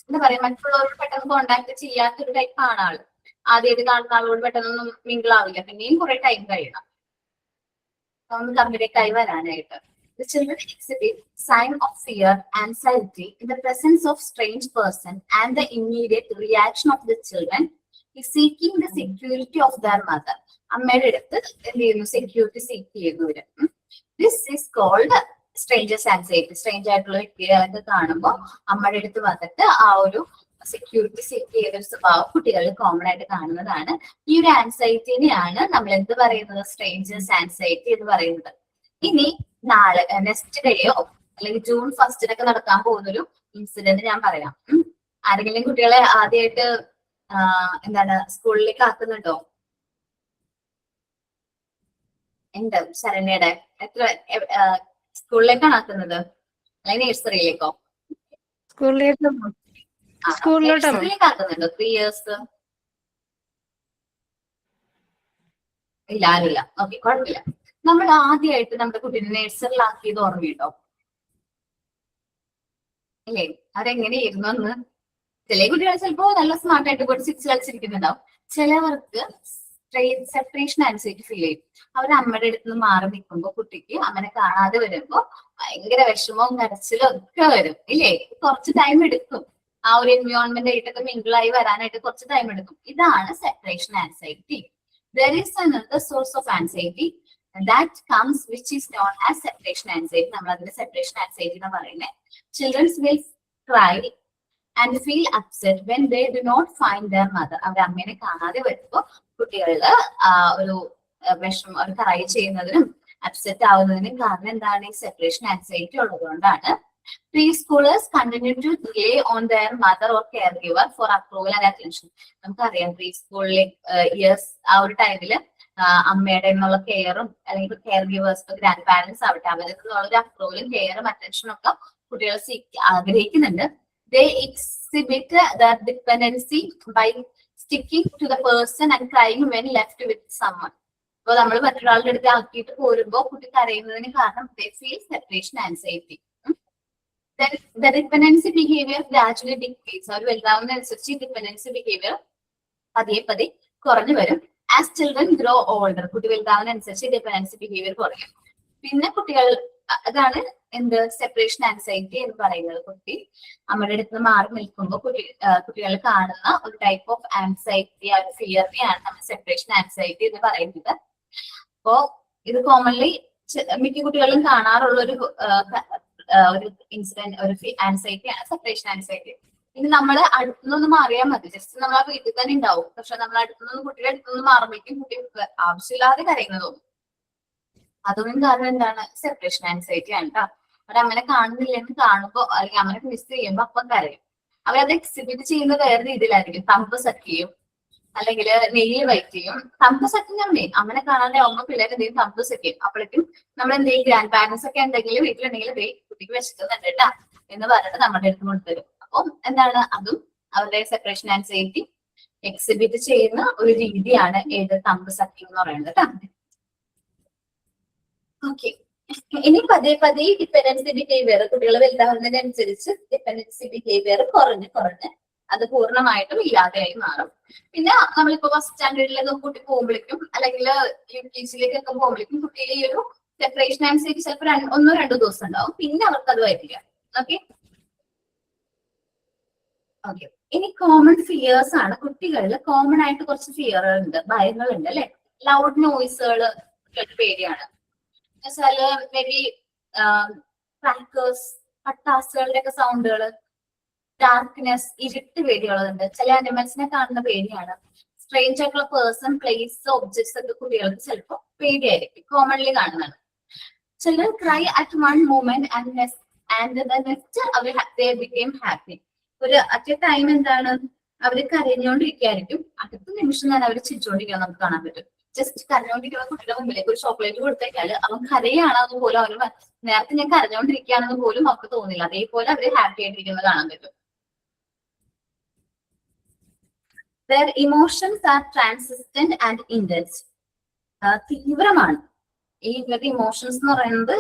എന്താ പറയാ, മറ്റുള്ളവരോട് പെട്ടെന്ന് കോണ്ടാക്ട് ചെയ്യാത്തൊരു ടൈപ്പ് ആണ് ആള്. ആദ്യമായിട്ട് കാണുന്ന ആളോട് പെട്ടെന്നൊന്നും മിങ്കിൾ ആവില്ല, പിന്നെയും കുറെ ടൈം കഴിയണം ഒന്ന് കമ്മ്യൂണിക്കേറ്റ് ആയി വരാനായിട്ട്. The children exhibit sign of fear, anxiety in the presence of strange person, and the immediate reaction of the children is seeking the security of their mother. അമ്മയുടെ അടുത്ത് എന്ത് ചെയ്യുന്നു, സെക്യൂരിറ്റി സീക്ക് ചെയ്യുന്നു ഇവര്. This is called strangers anxiety. Strange ആയിട്ടുള്ള വ്യക്തികളൊക്കെ കാണുമ്പോൾ അമ്മയുടെ അടുത്ത് വന്നിട്ട് ആ ഒരു സെക്യൂരിറ്റി സീക്ക് ചെയ്ത ഒരു സ്വഭാവം കുട്ടികളിൽ കോമൺ ആയിട്ട് കാണുന്നതാണ്. ഈ ഒരു ആൻസൈറ്റിനെയാണ് നമ്മൾ എന്ത് പറയുന്നത്, സ്ട്രേഞ്ചേഴ്സ് ആൻസൈറ്റി എന്ന് പറയുന്നത്. ഇനി നാളെ നെക്സ്റ്റ് ഡേയോ അല്ലെങ്കിൽ ജൂൺ 1 നടക്കാൻ പോകുന്നൊരു ഇൻസിഡന്റ് ഞാൻ പറയാം. ആരെങ്കിലും കുട്ടികളെ ആദ്യമായിട്ട് എന്താണ് സ്കൂളിലേക്ക് ആക്കുന്നുണ്ടോ? ഉണ്ട്. ശരണ്യയുടെ എത്ര സ്കൂളിലേക്കാണ് ആക്കുന്നത്, അല്ലെങ്കിൽ നഴ്സറിയിലേക്കോ? നഴ്സറിയിലേക്ക് ആക്കുന്നുണ്ടോ? 3 years ഇല്ല, ആരുമില്ല. ഓക്കെ, കുഴപ്പമില്ല. നമ്മൾ ആദ്യമായിട്ട് നമ്മുടെ കുട്ടീനെ നഴ്സറിയിലാക്കിയത് ഓർമ്മയുണ്ടോ? അല്ലേ? അവരെങ്ങനെയായിരുന്നു അന്ന്? ചില കുട്ടികൾ ചിലപ്പോ നല്ല സ്മാർട്ടായിട്ട് പോയിട്ട് 6 കളിച്ചിരിക്കുന്നുണ്ടാവും. ചിലവർക്ക് സെപ്പറേഷൻ ആൻസൈറ്റി ഫീൽ ചെയ്യും. അവർ അമ്മയുടെ അടുത്ത് നിന്ന് മാറി നിൽക്കുമ്പോൾ കുട്ടിക്ക് അമ്മനെ കാണാതെ വരുമ്പോ ഭയങ്കര വിഷമവും കരച്ചിലും ഒക്കെ വരും ഇല്ലേ? കുറച്ച് ടൈം എടുക്കും, ആ ഒരു എൻവയോൺമെന്റ് ആയിട്ടൊക്കെ മിങ്കിളായി വരാനായിട്ട് കുറച്ച് ടൈം എടുക്കും. ഇതാണ് separation anxiety. There is another source of anxiety that comes, which is known as separation anxiety. നമ്മൾ അതിനെ separation anxiety എന്ന് പറയുന്നത്. Children will cry and feel upset when they do not find their mother. അവർ അമ്മേനെ കാണാതെ വരുമ്പോൾ കുട്ടികളില് ഒരു വിഷമം, ഒരു ക്രൈ ചെയ്യുന്നതിനും അപ്സെറ്റ് ആവുന്നതിനും കാരണം എന്താണ്? ഈ സെപ്പറേഷൻ ആൻസൈറ്റി ഉള്ളതുകൊണ്ടാണ്. Preschoolers continue to rely on their mother or caregiver for approval and attention. നമുക്കറിയാം പ്രീ സ്കൂളിലെ ഇയേഴ്സ് ആ ഒരു ടൈമില് അമ്മയുടെ എന്നുള്ള കെയറും അല്ലെങ്കിൽ കെയർ ഗിവേഴ്സ് ഗ്രാൻഡ് പാരന്റ്സ് ആവട്ടെ അവർക്ക് ഒരു അപ്രൂവലും കെയറും അറ്റൻഷനും ഒക്കെ കുട്ടികൾ ആഗ്രഹിക്കുന്നുണ്ട്. They exhibit their dependency by sticking to the person and crying when left with someone. അപ്പോൾ നമ്മൾ മറ്റൊരാളുടെ അടുത്ത് ആക്കിയിട്ട് പോരുമ്പോൾ കുട്ടി കരയുന്നതിന് കാരണം they feel separation anxiety. Then the dependency behavior gradually decreases. Our വലുതാവുന്നതനുസരിച്ച് dependency behaviour പതിയെ പതിയെ കുറഞ്ഞു വരും. As children grow older, കുട്ടി വലുതാവുന്നതനുസരിച്ച് ഡിപെൻഡൻസി ബിഹേവിയർ കുറയും. പിന്നെ കുട്ടികൾ അതാണ് എന്ത് സെപ്പറേഷൻ ആൻസൈറ്റി എന്ന് പറയുന്നത്. കുട്ടി അമ്മയുടെ അടുത്ത് മാറി നിൽക്കുമ്പോൾ കുട്ടികൾ കാണുന്ന ഒരു ടൈപ്പ് ഓഫ് ആൻസൈറ്റി, ആ ഒരു ഫിയറിനെയാണ് നമ്മൾ സെപ്പറേഷൻ ആൻസൈറ്റി എന്ന് പറയുന്നത്. അപ്പോ ഇത് കോമൺലി മിക്ക കുട്ടികളും കാണാറുള്ള ഒരു ഇൻസിഡന്റ്, ഒരു ആൻസൈറ്റി ആണ് സെപ്പറേഷൻ ആൻസൈറ്റി. ഇനി നമ്മള് അടുത്തുനിന്ന് മാറിയാൽ മതി, ജസ്റ്റ് നമ്മൾ ആ വീട്ടിൽ തന്നെ ഉണ്ടാവും. പക്ഷെ നമ്മൾ അടുത്തുനിന്ന് കുട്ടിയുടെ അടുത്തുനിന്ന് മാറുമ്പോഴേക്കും കുട്ടി ആവശ്യമില്ലാതെ കരയുന്നത് തോന്നും. അതൊന്നും കാരണം എന്താണ്? സെപ്പറേഷൻ ആൻസൈറ്റി ആണ് കേട്ടോ. അവരമ്മനെ കാണുന്നില്ലെന്ന് കാണുമ്പോ അല്ലെങ്കിൽ അമ്മനെ മിസ് ചെയ്യുമ്പോ അപ്പം കരയും. അവരത് എക്സിബിറ്റ് ചെയ്യുന്ന വേറെ രീതിയിലായിരിക്കും. തമ്പ് സെറ്റ് ചെയ്യും, അല്ലെങ്കിൽ നെയ്യ് വൈറ്റ് ചെയ്യും. തമ്പ് സെറ്റിംഗ് ആണ് മെയിൻ. അമ്മനെ കാണാതെ ആവുമ്പോൾ പിള്ളേർ എന്തെങ്കിലും തമ്പ് സെറ്റ് ചെയ്യും. അപ്പോഴേക്കും നമ്മൾ എന്തെങ്കിലും ഗ്രാൻഡ് പാരന്റ്സ് ഒക്കെ എന്തെങ്കിലും വീട്ടിലുണ്ടെങ്കിൽ കുട്ടിക്ക് വിശക്കുന്നുണ്ട് കേട്ടാ എന്ന് പറഞ്ഞിട്ട് നമ്മുടെ അടുത്ത് കൊണ്ടുതരും. അപ്പം എന്താണ്? അതും അവരുടെ സെപ്പറേഷൻ ആൻസൈറ്റി എക്സിബിറ്റ് ചെയ്യുന്ന ഒരു രീതിയാണ് ഏത് തമ്പ് സെറ്റിംഗ് എന്ന് പറയുന്നത് കേട്ടോ. ഓക്കെ, ഇനി പതിയെ പതിയെ ഡിപെൻഡൻസി ബിഹേവിയർ കുട്ടികൾ വലുതാവുന്നതിനനുസരിച്ച് ഡിപെൻഡൻസി ബിഹേവിയർ കുറഞ്ഞ് അത് പൂർണ്ണമായിട്ടും ഇല്ലാതെയായി മാറും. പിന്നെ നമ്മളിപ്പോ ഫസ്റ്റ് സ്റ്റാൻഡേർഡിലേക്ക് കുട്ടി പോകുമ്പോഴേക്കും അല്ലെങ്കിൽ UKG-ലേക്കൊക്കെ പോകുമ്പോഴേക്കും കുട്ടിയിൽ ഈ ഒരു സെപ്പറേഷൻ ആൻസൈറ്റി ചിലപ്പോൾ 1-2 ദിവസം ഉണ്ടാവും. പിന്നെ അവർക്ക് അത് വരില്ല. ഓക്കെ ഓക്കെ ഇനി കോമൺ ഫിയേഴ്സ് ആണ്. കുട്ടികളിൽ കോമൺ ആയിട്ട് കുറച്ച് ഫിയറുകളുണ്ട്, ഭയങ്ങളുണ്ട് അല്ലെ. ലൗഡ് നോയിസുകൾ പേടിയാണ്. എന്നുവെച്ചാല് മേ ബി ക്രാക്കേഴ്സ്, പട്ടാസുകളുടെ ഒക്കെ സൗണ്ടുകൾ, ഡാർക്ക്നെസ്, ഇരുട്ട് പേടികളുണ്ട്. ചില അനിമൽസിനെ കാണുന്ന പേടിയാണ്. സ്ട്രേഞ്ച് ആയിട്ടുള്ള പേഴ്സൺ, പ്ലേസ്, ഒബ്ജക്ട്സ് ഒക്കെ കുട്ടികൾക്ക് ചിലപ്പോൾ പേടിയായിരിക്കും, കോമൺലി കാണുന്നതാണ്. Children cry at one moment and the next they became happy. ഒരു അറ്റ് എ ടൈം എന്താണ്, അവര് കരഞ്ഞുകൊണ്ടിരിക്കുകയായിരിക്കും, അടുത്ത നിമിഷം തന്നെ അവർ ചിരിച്ചുകൊണ്ടിരിക്കുക നമുക്ക് കാണാൻ പറ്റും. ജസ്റ്റ് കരഞ്ഞുകൊണ്ടിരിക്കുന്ന കുട്ടിയുടെ മുമ്പിലേക്ക് ഒരു ചോക്ലേറ്റ് കൊടുത്തേക്കാല് അവൻ കരയാണെന്ന് പോലും അവന് നേരത്തെ ഞാൻ കരഞ്ഞുകൊണ്ടിരിക്കുകയാണെന്ന് പോലും അവർക്ക് തോന്നില്ല. അതേപോലെ അവര് ഹാപ്പി ആയിട്ടിരിക്കുന്നത് കാണാൻ പറ്റും. Their emotions are transcendent and intense. തീവ്രമാണ് ഈ ഇവരുടെ ഇമോഷൻസ് എന്ന് പറയുന്നത്,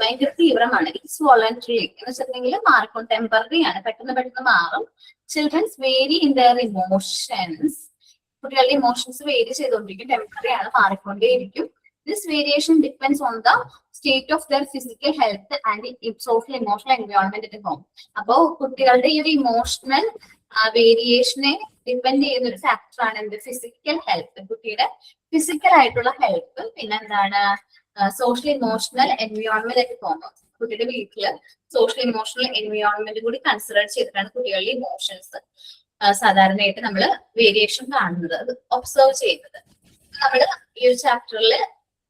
ഭയങ്കര തീവ്രമാണ്. ഇറ്റ്സ് വോളണ്ടറി എന്ന് വെച്ചിട്ടുണ്ടെങ്കിൽ മാറിക്കൊണ്ട് ടെമ്പററി ആണ്, പെട്ടെന്ന് മാറും. Childrens vary in their emotions. കുട്ടികളുടെ ഇമോഷൻസ് വേരി ചെയ്തുകൊണ്ടിരിക്കും, ടെമ്പററി ആണ്, മാറിക്കൊണ്ടേയിരിക്കും. This variation depends on the state of their physical health and social emotional environment at home. അപ്പോ കുട്ടികളുടെ ഈ ഒരു ഇമോഷണൽ വേരിയേഷനെ ഡിപ്പെൻഡ് ചെയ്യുന്ന ഒരു ഫാക്ടറാണ് എന്ത്? ഫിസിക്കൽ ഹെൽത്ത്, കുട്ടിയുടെ ഫിസിക്കൽ ആയിട്ടുള്ള ഹെൽത്ത്. പിന്നെ എന്താണ്? Social emotional environment at home. കുട്ടിയുടെ വീട്ടില് സോഷ്യൽ ഇമോഷണൽ എൻവയോൺമെന്റ് കൂടി കൺസിഡർ ചെയ്തിട്ടാണ് കുട്ടികളുടെ ഇമോഷൻസ് സാധാരണയായിട്ട് നമ്മൾ വേരിയേഷൻ കാണുന്നത്, അത് ഒബ്സർവ് ചെയ്യുന്നത്. നമ്മൾ ഈ ഒരു ചാപ്റ്ററിൽ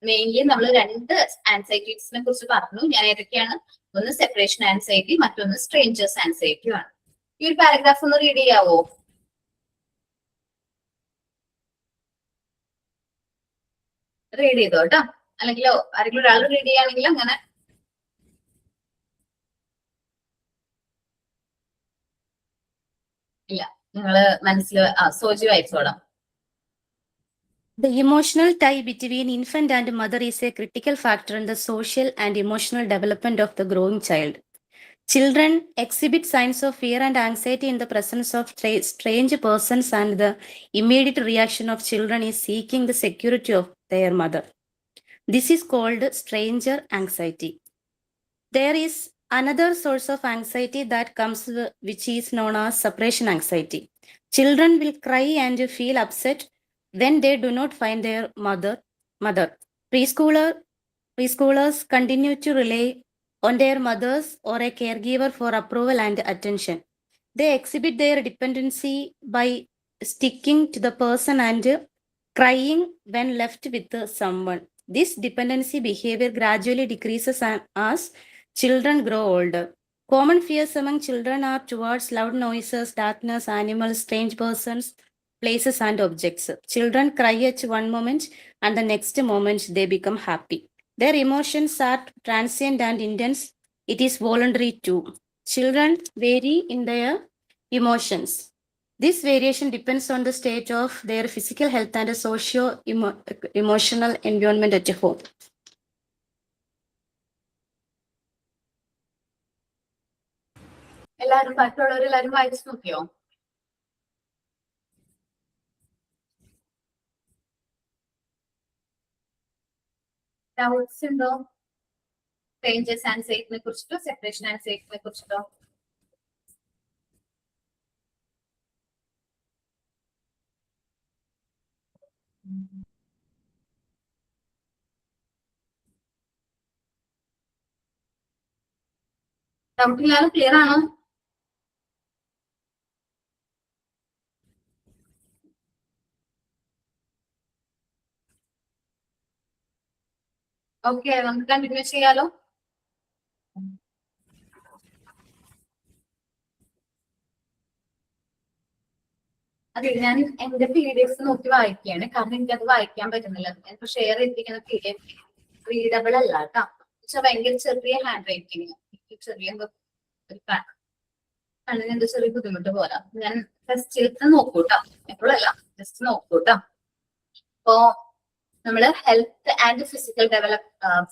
മെയിൻലി നമ്മൾ 2 ആൻസൈറ്റീസിനെ കുറിച്ച് പറഞ്ഞു. ഞാൻ ഏതൊക്കെയാണ്? ഒന്ന് സെപ്പറേഷൻ ആൻസൈറ്റി, മറ്റൊന്ന് സ്ട്രേഞ്ചേഴ്സ് ആൻസൈറ്റിയും ആണ്. ഈ ഒരു പാരഗ്രാഫ് ഒന്ന് റീഡ് ചെയ്യാവോ? റീഡ് ചെയ്തോ കേട്ടോ. അല്ലെങ്കിൽ ആരെങ്കിലും ഒരാൾ റീഡ് ചെയ്യുകയാണെങ്കിൽ അങ്ങനെ. ഇല്ല, നിങ്ങള് മനസ്സിൽ സോജി വായിച്ചോളാം. The emotional tie between infant and mother is a critical factor in the social and emotional development of the growing child. Children exhibit signs of fear and anxiety in the presence of strange persons, and the immediate reaction of children is seeking the security of their mother. This is called stranger anxiety. There is another source of anxiety that comes, which is known as separation anxiety. Children will cry and feel upset when they do not find their mother. Preschoolers continue to rely on their mothers or a caregiver for approval and attention. They exhibit their dependency by sticking to the person and crying when left with someone. This dependency behavior gradually decreases as Children grow older. Common fears among children are towards loud noises, darkness, animals, strange persons, places, and objects. Children cry at one moment and the next moment they become happy. Their emotions are transient and intense. It is voluntary too. Children vary in their emotions. This variation depends on the state of their physical health and socio-emotional environment at home. എല്ലാവരും ബാക്കിയുള്ളവരെല്ലാരും വായിച്ചു നോക്കിയോ? Doubts ഉണ്ടോ? Changes ആൻസൈറ്റിനെ കുറിച്ചിട്ടോ separation ആൻസൈറ്റിനെ കുറിച്ചിട്ടോ? Doubt ഇല്ലാതെ clear ആണോ? ഓക്കെ, നമുക്ക് കണ്ടിന്യൂ ചെയ്യാലോ. അതെ, ഞാൻ എന്റെ PDF നോക്കി വായിക്കുകയാണ്. കാരണം എനിക്കത് വായിക്കാൻ പറ്റുന്നില്ല. ഞാനിപ്പോ ഷെയർ ചെയ്തിരിക്കുന്ന PDF റീഡബിൾ അല്ല കേട്ടോ. പക്ഷെ ഭയങ്കര ചെറിയ ഹാൻഡ് റൈറ്റിങ്, ചെറിയ കണ്ണിന് ചെറിയ ബുദ്ധിമുട്ട് പോരാ. ഞാൻ ടെസ്റ്റ് ചെയ്ത് നോക്കൂട്ടോ, എപ്പോഴല്ല ജസ്റ്റ് നോക്കൂട്ടോ. അപ്പോ നമ്മള് health and physical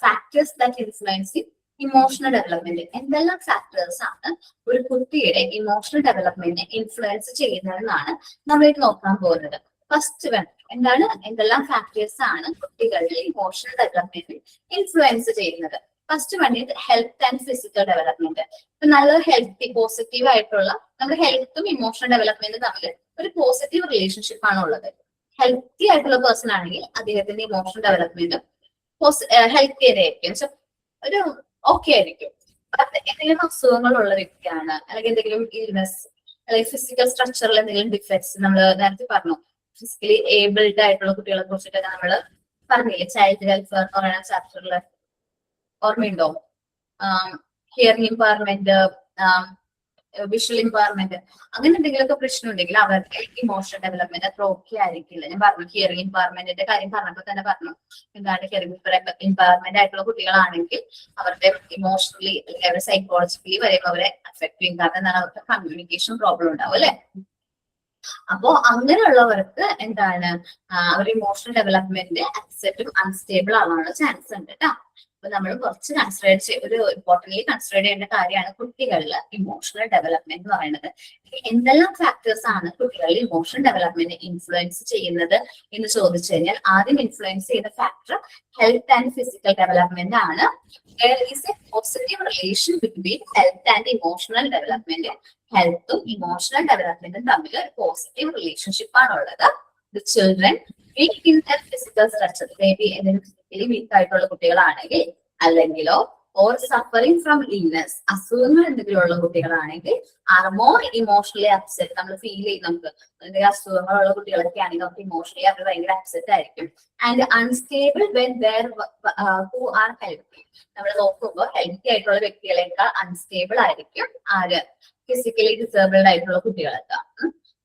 factors that influence emotional development. എന്തെല്ലാം ഫാക്ടേഴ്സ് ആണ് ഒരു കുട്ടിയുടെ ഇമോഷണൽ ഡെവലപ്മെന്റ് ഇൻഫ്ലുവൻസ് ചെയ്യുന്നതെന്നാണ് നമ്മൾ നോക്കാൻ പോകുന്നത്. ഫസ്റ്റ് വൺ എന്താണ്? എന്തെല്ലാം ഫാക്ടേഴ്സ് ആണ് കുട്ടികളുടെ ഇമോഷണൽ ഡെവലപ്മെന്റ് ഇൻഫ്ലുവൻസ് ചെയ്യുന്നത്? ഫസ്റ്റ് വൺ ഇത് ഹെൽത്ത് ആൻഡ് ഫിസിക്കൽ ഡെവലപ്മെന്റ്. ഇപ്പൊ നല്ല ഹെൽത്തി പോസിറ്റീവ് ആയിട്ടുള്ള നമ്മുടെ ഹെൽത്തും ഇമോഷണൽ ഡെവലപ്മെന്റും തമ്മിൽ ഒരു പോസിറ്റീവ് റിലേഷൻഷിപ്പ് ആണ് ഉള്ളത്. ഹെൽത്തി ആയിട്ടുള്ള പേഴ്സൺ ആണെങ്കിൽ അദ്ദേഹത്തിന്റെ ഇമോഷണൽ ഡെവലപ്മെന്റും ഹെൽത്തി ആയിരിക്കും, ഒരു ഓക്കെ ആയിരിക്കും. എന്തെങ്കിലും അസുഖങ്ങളുള്ള വ്യക്തിയാണ്, അല്ലെങ്കിൽ എന്തെങ്കിലും ഇൽനെസ്, അല്ലെങ്കിൽ ഫിസിക്കൽ സ്ട്രക്ചറിൽ എന്തെങ്കിലും ഡിഫക്ട്സ്, നമ്മൾ നേരത്തെ പറഞ്ഞു ഫിസിക്കലി ഏബിൾഡ് ആയിട്ടുള്ള കുട്ടികളെ കുറിച്ചിട്ടൊക്കെ നമ്മൾ പറഞ്ഞില്ലേ ചൈൽഡ് വെൽഫെയർ എന്ന് പറയുന്ന ചാപ്റ്ററിൽ, ഓർമ്മയുണ്ടോ? ഹിയറിംഗ് ഇമ്പയർമെന്റ്, വിഷ്വൽ ഇമ്പയർമെന്റ്, അങ്ങനെ എന്തെങ്കിലുമൊക്കെ പ്രശ്നം ഉണ്ടെങ്കിൽ അവർക്ക് ഇമോഷണൽ ഡെവലപ്മെന്റ് അത്ര ഓക്കെ ആയിരിക്കില്ല. ഞാൻ പറഞ്ഞു ഹിയറിംഗ് ഇമ്പയർമെന്റിന്റെ കാര്യം പറഞ്ഞപ്പോൾ തന്നെ പറഞ്ഞു, എന്താണ് ഹിയറിംഗ് ഇമ്പയർമെന്റ് ആയിട്ടുള്ള കുട്ടികളാണെങ്കിൽ അവരുടെ ഇമോഷണലി അല്ലെങ്കിൽ അവരുടെ സൈക്കോളജിക്കലി വരെയും അവരെ അഫക്ട് ചെയ്യും. കാരണം എന്താണ്, അവർക്ക് കമ്മ്യൂണിക്കേഷൻ പ്രോബ്ലം ഉണ്ടാവും അല്ലെ. അപ്പോ അങ്ങനെയുള്ളവർക്ക് എന്താണ് അവരുടെ ഇമോഷണൽ ഡെവലപ്മെന്റ് അപ്സെറ്റും അൺസ്റ്റേബിൾ ആവാനുള്ള ചാൻസ് ഉണ്ട് കേട്ടോ. അപ്പൊ നമ്മൾ കുറച്ച് ഒരു ഇമ്പോർട്ടന്റ്ലി കൺസിഡർ ചെയ്യേണ്ട കാര്യമാണ് കുട്ടികളിലെ ഇമോഷണൽ ഡെവലപ്മെന്റ് എന്ന് പറയുന്നത്. എന്തെല്ലാം ഫാക്ടേഴ്സ് ആണ് കുട്ടികളുടെ ഇമോഷണൽ ഡെവലപ്മെന്റ് ഇൻഫ്ലുവൻസ് ചെയ്യുന്നത് എന്ന് ചോദിച്ചു കഴിഞ്ഞാൽ ആദ്യം ഇൻഫ്ലുവൻസ് ചെയ്യുന്ന factor health and physical development ആണ്. There is a positive relation between health and emotional development. ഹെൽത്തും ഇമോഷണൽ ഡെവലപ്മെന്റും തമ്മിൽ ഒരു പോസിറ്റീവ് റിലേഷൻഷിപ്പ് ആണ് ഉള്ളത്. The children weak in their physical structure, maybe physically weak ആയിട്ടുള്ള കുട്ടികളാണെങ്കിൽ, അല്ലെങ്കിലോ ഓർ സഫറിങ് ഫ്രം ഇൽനെസ്, അസുഖങ്ങൾ എന്തെങ്കിലും ഉള്ള കുട്ടികളാണെങ്കിൽ, ആർ മോർ ഇമോഷണലി അപ്സെറ്റ്. നമ്മൾ ഫീൽ ചെയ്യും, നമുക്ക് എന്തെങ്കിലും അസുഖങ്ങളുള്ള കുട്ടികളൊക്കെ ആണെങ്കിൽ നമുക്ക് ഇമോഷണലി അവർ ഭയങ്കര അപ്സെറ്റ് ആയിരിക്കും. And unstable when there who are healthy. നമ്മൾ നോക്കുമ്പോൾ ഹെൽത്തി ആയിട്ടുള്ള വ്യക്തികളെക്കാൾ അൺസ്റ്റേബിൾ ആയിരിക്കും ആര്? ഫിസിക്കലി ഡിസേബിൾഡ് ആയിട്ടുള്ള കുട്ടികളൊക്കെ.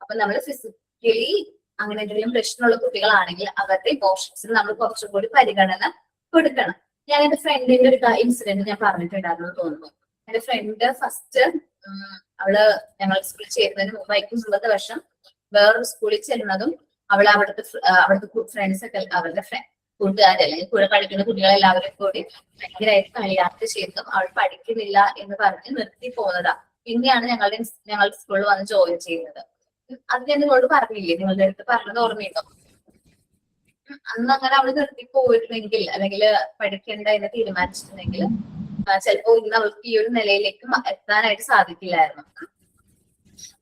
അപ്പൊ നമ്മൾ ഫിസിക്കലി അങ്ങനെ എന്തെങ്കിലും പ്രശ്നമുള്ള കുട്ടികളാണെങ്കിൽ അവരുടെ ഇമോഷൻസിന് നമ്മൾ കുറച്ചും കൂടി പരിഗണന കൊടുക്കണം. ഞാൻ എന്റെ ഫ്രണ്ടിന്റെ ഒരു ഇൻസിഡന്റ് ഞാൻ പറഞ്ഞിട്ടുണ്ടായിരുന്നു തോന്നുന്നു. എന്റെ ഫ്രണ്ട് ഫസ്റ്റ് അവള് ഞങ്ങൾ സ്കൂളിൽ ചേരുന്നതിന് മുമ്പായിരിക്കും മുമ്പത്തെ വർഷം വേറൊരു സ്കൂളിൽ ചെല്ലുന്നതും അവിടുത്തെ ഫ്രണ്ട്സ് ഒക്കെ അവരുടെ കൂട്ടുകാരെ അല്ലെങ്കിൽ കൂടെ പഠിക്കുന്ന കുട്ടികളെല്ലാവരും കൂടി ഭയങ്കരമായിട്ട് കളിയാട്ട് ചെയ്തതും അവൾ പഠിക്കുന്നില്ല എന്ന് പറഞ്ഞ് നിർത്തി പോകുന്നതാ. പിന്നെയാണ് ഞങ്ങളുടെ സ്കൂളിൽ വന്ന് ജോയിൻ ചെയ്യുന്നത്. അത് ഞാൻ നിങ്ങളോട് പറഞ്ഞില്ലേ, നിങ്ങളുടെ അടുത്ത് പറഞ്ഞത് ഓർമ്മയുണ്ടോ? അന്ന് അങ്ങനെ അവള് നിർത്തി പോയിരുന്നെങ്കിൽ അല്ലെങ്കിൽ പഠിക്കേണ്ട എന്ന് തീരുമാനിച്ചിട്ടുണ്ടെങ്കിൽ ചിലപ്പോ ഇന്ന് അവൾക്ക് ഈ ഒരു നിലയിലേക്ക് എത്താനായിട്ട് സാധിക്കില്ലായിരുന്നു.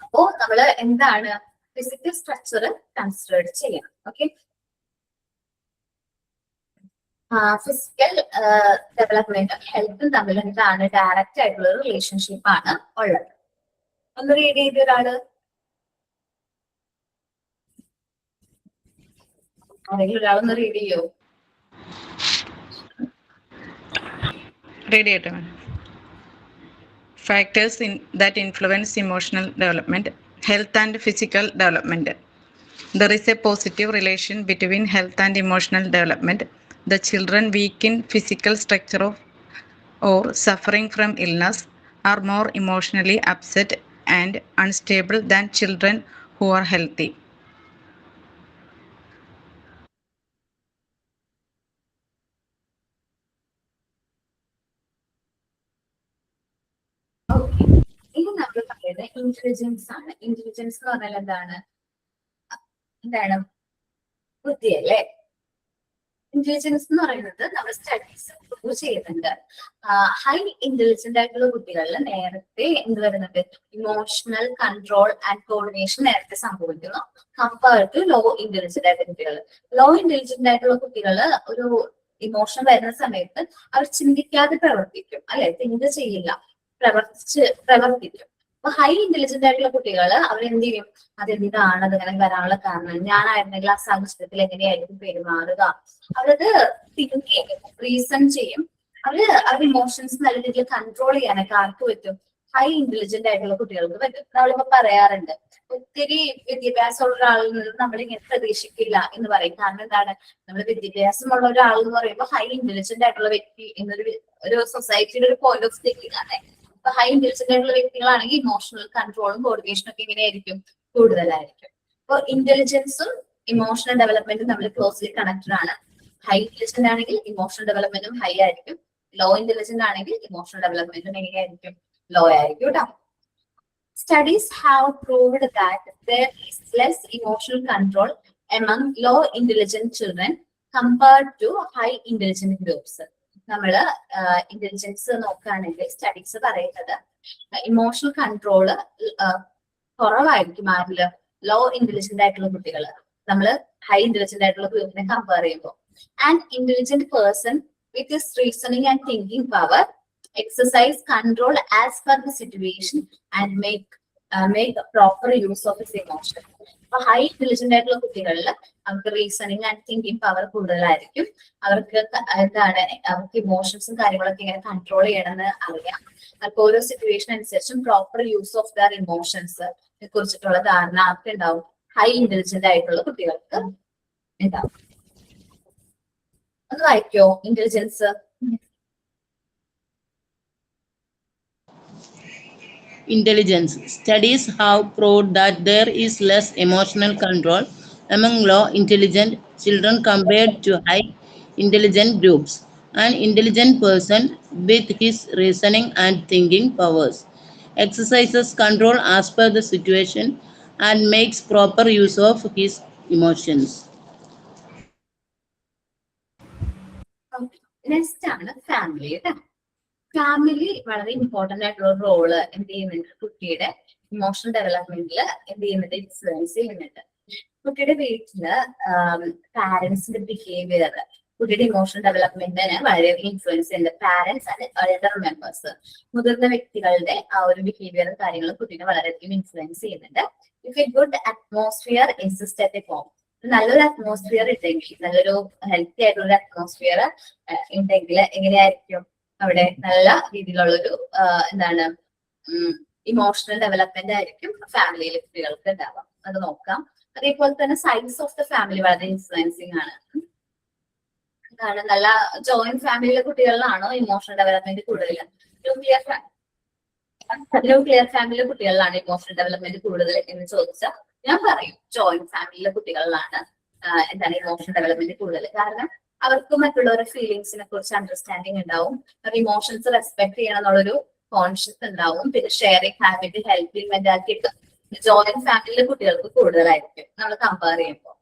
അപ്പോ നമ്മള് എന്താണ് ഫിസിക്കൽ സ്ട്രക്ചർ കൺസിഡർ ചെയ്യണം. ഓക്കെ, ഫിസിക്കൽ ഡെവലപ്മെന്റും ഹെൽത്തും തമ്മിൽ എന്താണ് ഡയറക്റ്റ് ആയിട്ടുള്ള റിലേഷൻഷിപ്പ് ആണ് ഉള്ളത്. ഒന്ന് റീഡ് ചെയ്ത ഒരാള് ആരെങ്കിലും ഒരാളൊന്ന് റീഡ് ചെയ്യോ? റീഡ് ചെയ്യട്ടെ മാം. Factors that influence emotional development, health and physical development. There is a positive relation between health and emotional development. The children weak in physical structure or suffering from illness are more emotionally upset and unstable than children who are healthy. Okay, ഇനി നമ്മൾ പറയുന്നത് intelligence ആണ്. Intelligence എന്ന് പറഞ്ഞാൽ എന്താണ് ബുദ്ധി അല്ലേ? Intelligence എന്ന് പറയുന്നത് നമ്മൾ സ്റ്റഡീസ് പ്രൂവ് ചെയ്യുന്നുണ്ട്. ഹൈ ഇന്റലിജന്റ് ആയിട്ടുള്ള കുട്ടികളിൽ നേരത്തെ എന്ത് വരുന്നുണ്ട്, ഇമോഷണൽ കൺട്രോൾ ആൻഡ് കോർഡിനേഷൻ നേരത്തെ സംഭവിക്കുന്നു കമ്പയർഡ് ടു ലോ ഇന്റലിജന്റ് ആയിട്ടുള്ള കുട്ടികൾ. ലോ ഇന്റലിജന്റ് ആയിട്ടുള്ള കുട്ടികൾ ഒരു ഇമോഷൻ വരുന്ന സമയത്ത് അവർ ചിന്തിക്കാതെ പ്രവർത്തിക്കും അല്ലെ, തിങ്ക് ചെയ്യില്ല, പ്രവർത്തിക്കും. അപ്പൊ ഹൈ ഇന്റലിജന്റ് ആയിട്ടുള്ള കുട്ടികൾ അവരെന്ത് ചെയ്യും, അതെന്താണ് അതിങ്ങനെ വരാനുള്ള കാരണം, ഞാനായിരുന്നെങ്കിൽ ആ സാഹചര്യത്തിൽ എങ്ങനെയായിരിക്കും പെരുമാറുക, അവരത് തിങ്ക് ചെയ്യും, റീസൺ ചെയ്യും. അവർ ഇമോഷൻസ് നല്ല രീതിയിൽ കൺട്രോൾ ചെയ്യാനൊക്കെ ആർക്ക് പറ്റും, ഹൈ ഇന്റലിജന്റ് ആയിട്ടുള്ള കുട്ടികൾക്ക് പറ്റും. നമ്മളിപ്പോ പറയാറുണ്ട്, ഒത്തിരി വിദ്യാഭ്യാസമുള്ള ഒരാളിൽ നിന്ന് നമ്മൾ ഇങ്ങനെ പ്രതീക്ഷിക്കില്ല എന്ന് പറയും. കാരണം എന്താണ്, നമ്മൾ വിദ്യാഭ്യാസമുള്ള ഒരാൾ എന്ന് പറയുമ്പോൾ ഹൈ ഇന്റലിജന്റ് ആയിട്ടുള്ള വ്യക്തി എന്നൊരു സൊസൈറ്റിയുടെ ഒരു പോയിന്റ് ഓഫ് തിങ്കിങ് ആണ്. അപ്പൊ ഹൈ ഇന്റലിജന്റ് ആയിട്ടുള്ള വ്യക്തികളാണെങ്കിൽ ഇമോഷണൽ കൺട്രോളും കോർഡിനേഷനും ഒക്കെ എങ്ങനെയായിരിക്കും, കൂടുതലായിരിക്കും. അപ്പൊ ഇന്റലിജൻസും ഇമോഷണൽ ഡെവലപ്മെന്റും തമ്മിൽ ക്ലോസ്ലി കണക്റ്റഡ് ആണ്. ഹൈ ഇന്റലിജന്റ് ആണെങ്കിൽ ഇമോഷണൽ ഡെവലപ്മെന്റും ഹൈ ആയിരിക്കും, ലോ ഇന്റലിജന്റ് ആണെങ്കിൽ ഇമോഷണൽ ഡെവലപ്മെന്റും എങ്ങനെയായിരിക്കും, ലോ ആയിരിക്കും കേട്ടോ. Studies have proved that there is less emotional control among low intelligent children compared to high intelligent groups. നമ്മള് ഇന്റലിജൻസ് നോക്കുകയാണെങ്കിൽ സ്റ്റഡീസ് പറയുന്നത് ഇമോഷണൽ കൺട്രോള് കുറവായിരിക്കും ആരില്, ലോ ഇന്റലിജന്റ് ആയിട്ടുള്ള കുട്ടികൾ നമ്മള് ഹൈ ഇന്റലിജന്റ് ആയിട്ടുള്ള ഗ്രൂപ്പിനെ കമ്പയർ ചെയ്യുമ്പോൾ. And intelligent person with his reasoning and thinking power exercise control as per the situation and make proper use of his emotion. അപ്പൊ ഹൈ ഇന്റലിജന്റ് ആയിട്ടുള്ള കുട്ടികളിൽ അവർക്ക് റീസണിങ് ആൻഡ് തിങ്കിങ് പവർ കൂടുതലായിരിക്കും. അവർക്ക് എന്താണ്, അവർക്ക് ഇമോഷൻസും കാര്യങ്ങളൊക്കെ ഇങ്ങനെ കൺട്രോൾ ചെയ്യണമെന്ന് അറിയാം. അവർക്ക് ഓരോ സിറ്റുവേഷൻ അനുസരിച്ചും proper use of there emotions കുറിച്ചിട്ടുള്ള ധാരണ അവർക്ക് ഉണ്ടാവും, ഹൈ ഇന്റലിജന്റ് ആയിട്ടുള്ള കുട്ടികൾക്ക് ഉണ്ടാവും. ഒന്ന് വായിക്കോ intelligence. Intelligence. Studies have proved that there is less emotional control among low intelligent children compared to high intelligent groups. An intelligent person with his reasoning and thinking powers exercises control as per the situation and makes proper use of his emotions. Next ആണ് family. Family വളരെ important ആയിട്ടുള്ള role എന്ത് ചെയ്യുന്നുണ്ട്, കുട്ടിയുടെ emotional ഡെവലപ്മെന്റിൽ എന്ത് ചെയ്യുന്നുണ്ട്, influence ചെയ്യുന്നുണ്ട്. കുട്ടിയുടെ വീട്ടില് പാരന്റ്സിന്റെ ബിഹേവിയർ കുട്ടിയുടെ ഇമോഷണൽ ഡെവലപ്മെന്റിനെ വളരെയധികം ഇൻഫ്ലുവൻസ് ചെയ്യുന്നുണ്ട്. പാരന്റ്സ് ആൻഡ് എൽഡർ മെമ്പേഴ്സ്, മുതിർന്ന വ്യക്തികളുടെ ആ ഒരു ബിഹേവിയറും കാര്യങ്ങളും കുട്ടീനെ വളരെയധികം ഇൻഫ്ലുവൻസ് ചെയ്യുന്നുണ്ട്. If a good atmosphere exist at A home, നല്ലൊരു അറ്റ്മോസ്ഫിയർ ഉണ്ടെങ്കിൽ, നല്ലൊരു ഹെൽത്തി ആയിട്ടുള്ള ഒരു അറ്റ്മോസ്ഫിയർ ഉണ്ടെങ്കിൽ എങ്ങനെയായിരിക്കും, അവിടെ നല്ല രീതിയിലുള്ളൊരു എന്താണ് ഇമോഷണൽ ഡെവലപ്മെന്റ് ആയിരിക്കും ഫാമിലിയിലെ കുട്ടികൾക്ക് ഉണ്ടാവാം. അത് നോക്കാം. അതേപോലെ തന്നെ സൈസ് ഓഫ് ദ ഫാമിലി വളരെ ഇൻഫ്ലുവൻസിങ് ആണ്. കാരണം നല്ല ജോയിന്റ് ഫാമിലിയിലെ കുട്ടികളിലാണോ ഇമോഷണൽ ഡെവലപ്മെന്റ് കൂടുതൽ, ന്യൂക്ലിയർ ഫാമിലിയിലെ കുട്ടികളിലാണ് ഇമോഷണൽ ഡെവലപ്മെന്റ് കൂടുതൽ എന്ന് ചോദിച്ചാൽ ഞാൻ പറയും ജോയിന്റ് ഫാമിലിയിലെ കുട്ടികളിലാണ് എന്താണ് ഇമോഷണൽ ഡെവലപ്മെന്റ് കൂടുതൽ. കാരണം അവർക്ക് മറ്റുള്ളവരുടെ ഫീലിങ്സിനെ കുറിച്ച് അണ്ടർസ്റ്റാൻഡിങ് ഉണ്ടാവും, അവരുടെ ഇമോഷൻസ് റെസ്പെക്ട് ചെയ്യണം എന്നുള്ളൊരു കോൺഷ്യസ് ഉണ്ടാവും. പിന്നെ ഷെയറിംഗ് ഹാബിറ്റ്, ഹെൽപ്പിംഗ് മെന്റാലിറ്റി ഒക്കെ ജോയിന്റ് ഫാമിലിയിലെ കുട്ടികൾക്ക് കൂടുതലായിരിക്കും നമ്മൾ കമ്പയർ ചെയ്യുമ്പോൾ.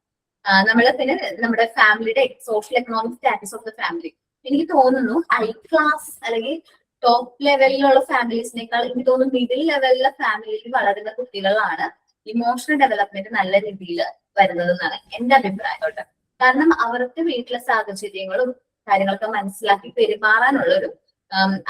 പിന്നെ നമ്മുടെ ഫാമിലിയുടെ social economic status of the family, എനിക്ക് തോന്നുന്നു ഹൈ ക്ലാസ് അല്ലെങ്കിൽ ടോപ്പ് ലെവലിലുള്ള ഫാമിലീസിനേക്കാൾ എനിക്ക് തോന്നുന്നു മിഡിൽ ലെവലിലെ ഫാമിലിയിൽ വളരുന്ന കുട്ടികളാണ് ഇമോഷണൽ ഡെവലപ്മെന്റ് നല്ല രീതിയിൽ വരുന്നത് എന്നാണ് എന്റെ അഭിപ്രായം കേട്ടോ. കാരണം അവർക്ക് വീട്ടിലെ സാഹചര്യങ്ങളും കാര്യങ്ങളൊക്കെ മനസ്സിലാക്കി പെരുമാറാനുള്ളൊരു